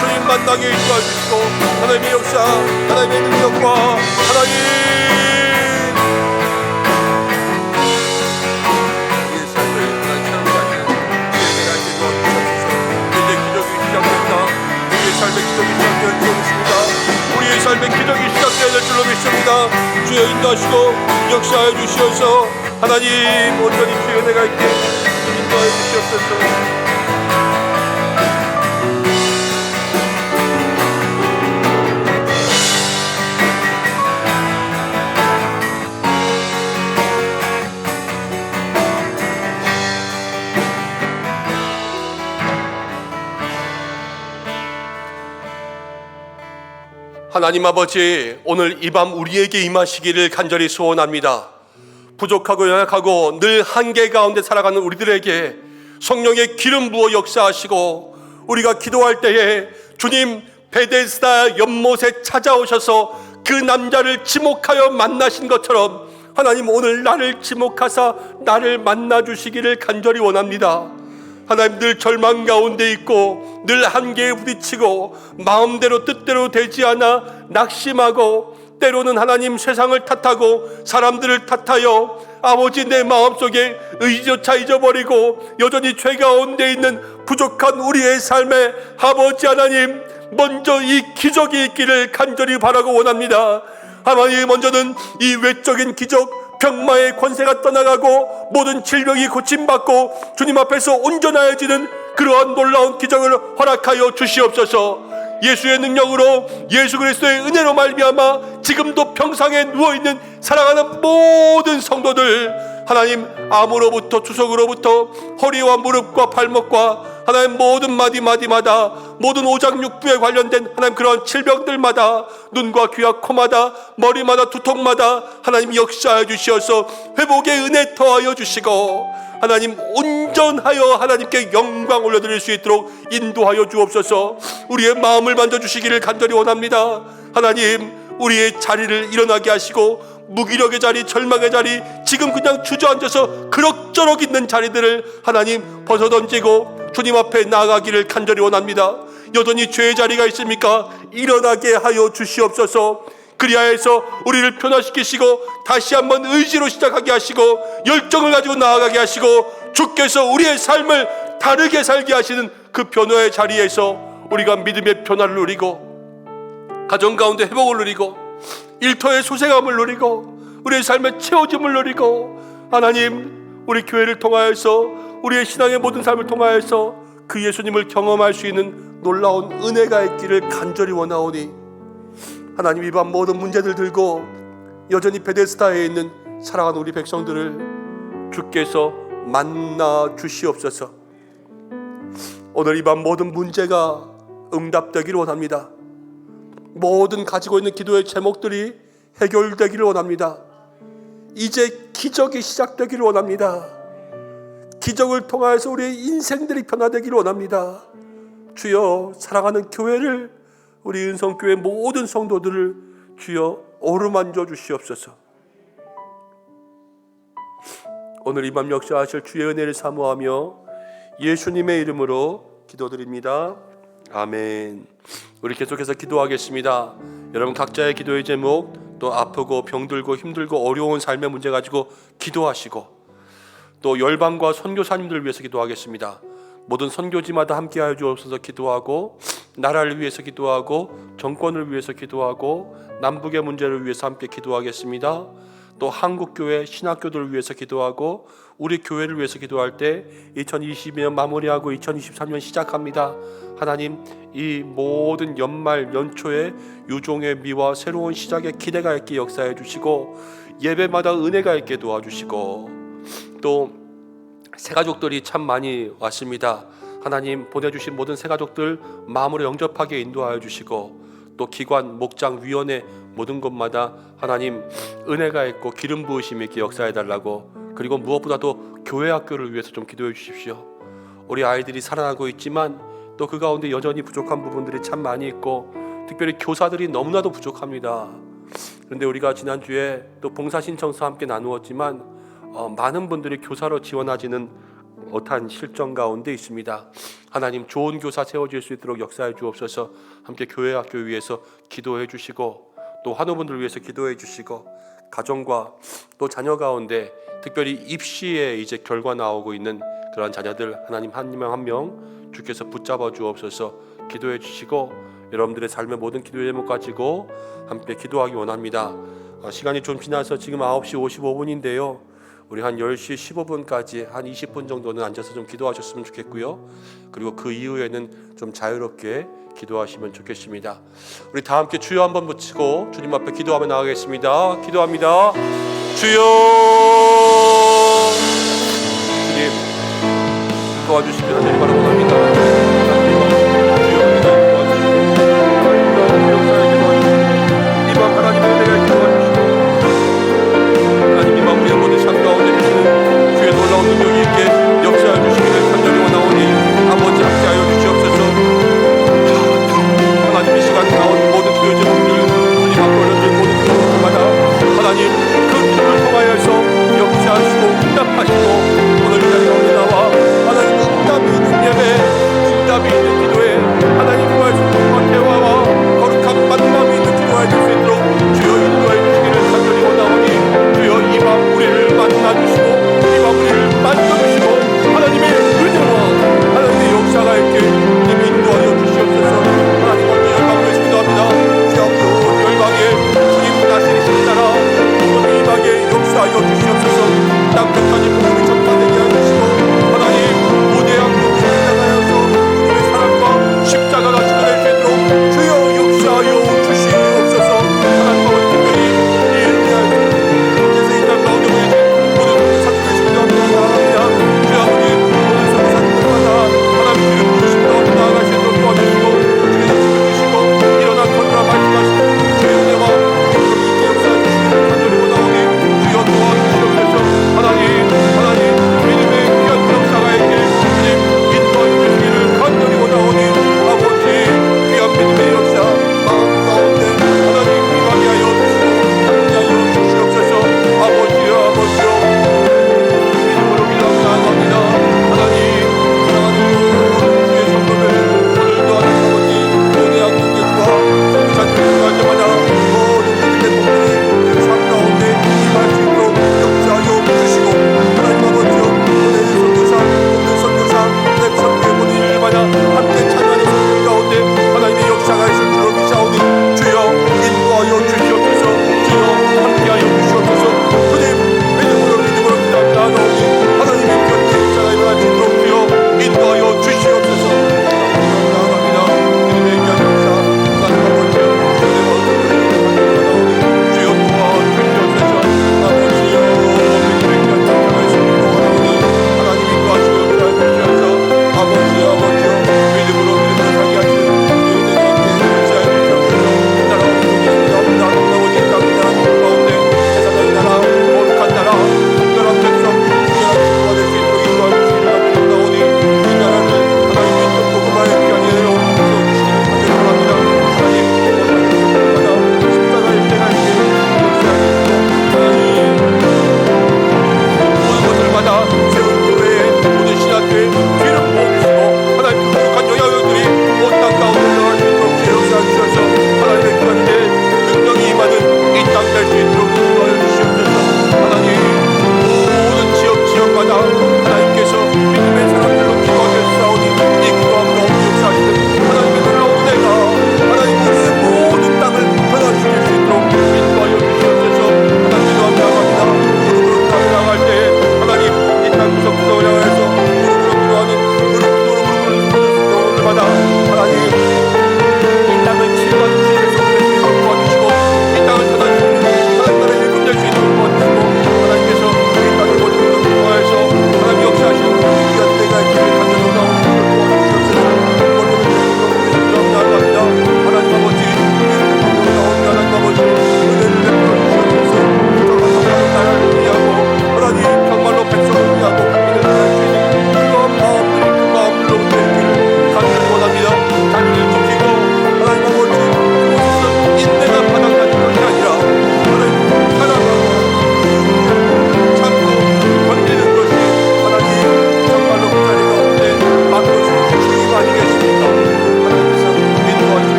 주님 만나게 인도해 주시고 하나님의 역사 하나님의 능력과 하나님 우리의 삶을 하나님 사랑하시는 주의 내가 이제 도와주셔서 이제 기적이 시작된다. 우리의 삶의 기적이 시작되어 주옵니다. 우리의 삶의 기적이 시작되어야 될 줄로 믿습니다. 주여 인도하시고 역사해 주시옵소서. 하나님 온전히 주의 은혜가 있게 인도해 주시옵소서. 하나님 아버지 오늘 이 밤 우리에게 임하시기를 간절히 소원합니다. 부족하고 연약하고 늘 한계 가운데 살아가는 우리들에게 성령의 기름 부어 역사하시고 우리가 기도할 때에 주님 베데스다 연못에 찾아오셔서 그 남자를 지목하여 만나신 것처럼 하나님 오늘 나를 지목하사 나를 만나주시기를 간절히 원합니다. 하나님 늘 절망 가운데 있고 늘 한계에 부딪히고 마음대로 뜻대로 되지 않아 낙심하고 때로는 하나님 세상을 탓하고 사람들을 탓하여 아버지 내 마음속에 의지조차 잊어버리고 여전히 죄 가운데 있는 부족한 우리의 삶에 아버지 하나님 먼저 이 기적이 있기를 간절히 바라고 원합니다. 하나님 먼저는 이 외적인 기적, 병마의 권세가 떠나가고 모든 질병이 고침받고 주님 앞에서 온전하여지는 그러한 놀라운 기적을 허락하여 주시옵소서. 예수의 능력으로 예수 그리스도의 은혜로 말미암아 지금도 병상에 누워있는 사랑하는 모든 성도들 하나님 암으로부터 주석으로부터 허리와 무릎과 발목과 하나님 모든 마디마디마다 모든 오장육부에 관련된 하나님 그런 질병들마다 눈과 귀와 코마다 머리마다 두통마다 하나님 역사하여 주시어서 회복의 은혜 더하여 주시고 하나님 온전하여 하나님께 영광 올려드릴 수 있도록 인도하여 주옵소서. 우리의 마음을 만져주시기를 간절히 원합니다. 하나님 우리의 자리를 일어나게 하시고 무기력의 자리, 절망의 자리, 지금 그냥 주저앉아서 그럭저럭 있는 자리들을 하나님 벗어던지고 주님 앞에 나아가기를 간절히 원합니다. 여전히 죄의 자리가 있습니까? 일어나게 하여 주시옵소서. 그리하여서 우리를 변화시키시고 다시 한번 의지로 시작하게 하시고 열정을 가지고 나아가게 하시고 주께서 우리의 삶을 다르게 살게 하시는 그 변화의 자리에서 우리가 믿음의 변화를 누리고 가정 가운데 회복을 누리고 일터의 소생함을 누리고 우리의 삶의 채워짐을 누리고 하나님 우리 교회를 통하여서 우리의 신앙의 모든 삶을 통하여서 그 예수님을 경험할 수 있는 놀라운 은혜가 있기를 간절히 원하오니 하나님 이 밤 모든 문제들 들고 여전히 베데스다에 있는 사랑하는 우리 백성들을 주께서 만나 주시옵소서. 오늘 이 밤 모든 문제가 응답되기를 원합니다. 모든 가지고 있는 기도의 제목들이 해결되기를 원합니다. 이제 기적이 시작되기를 원합니다. 기적을 통하여서 우리의 인생들이 변화되기를 원합니다. 주여 사랑하는 교회를 우리 은성교회 모든 성도들을 주여 어루만져 주시옵소서. 오늘 이 밤 역사하실 주의 은혜를 사모하며 예수님의 이름으로 기도드립니다. 아멘. 우리 계속해서 기도하겠습니다. 여러분 각자의 기도의 제목, 또 아프고 병들고 힘들고 어려운 삶의 문제 가지고 기도하시고 또 열방과 선교사님들을 위해서 기도하겠습니다. 모든 선교지마다 함께하여 주옵소서 기도하고 나라를 위해서 기도하고 정권을 위해서 기도하고 남북의 문제를 위해서 함께 기도하겠습니다. 또 한국교회 신학교들을 위해서 기도하고 우리 교회를 위해서 기도할 때 2022년 마무리하고 2023년 시작합니다. 하나님 이 모든 연말 연초에 유종의 미와 새로운 시작의 기대가 있게 역사해 주시고 예배마다 은혜가 있게 도와주시고 또 새가족들이 참 많이 왔습니다. 하나님 보내주신 모든 새가족들 마음으로 영접하게 인도하여 주시고 또 기관, 목장, 위원회 모든 곳마다 하나님 은혜가 있고 기름 부으심이 있게 역사해 달라고 그리고 무엇보다도 교회 학교를 위해서 좀 기도해 주십시오. 우리 아이들이 살아나고 있지만 또 그 가운데 여전히 부족한 부분들이 참 많이 있고 특별히 교사들이 너무나도 부족합니다. 그런데 우리가 지난주에 또 봉사신청서 함께 나누었지만 많은 분들이 교사로 지원하지는 못한 실정 가운데 있습니다. 하나님 좋은 교사 세워질 수 있도록 역사해 주옵소서. 함께 교회 학교 위해서 기도해 주시고 또 환우분들 위해서 기도해 주시고 가정과 또 자녀 가운데 특별히 입시에 이제 결과 나오고 있는 그러한 자녀들 하나님 한 명 한 명 주께서 붙잡아 주옵소서. 기도해 주시고 여러분들의 삶의 모든 기도의 제목 가지고 함께 기도하기 원합니다. 시간이 좀 지나서 지금 9시 55분인데요 우리 한 10시 15분까지 한 20분 정도는 앉아서 좀 기도하셨으면 좋겠고요. 그리고 그 이후에는 좀 자유롭게 기도하시면 좋겠습니다. 우리 다 함께 주여 한번 붙이고 주님 앞에 기도하며 나가겠습니다. 기도합니다. 주여 주님 도와주시면 하나님 바라고 합니다.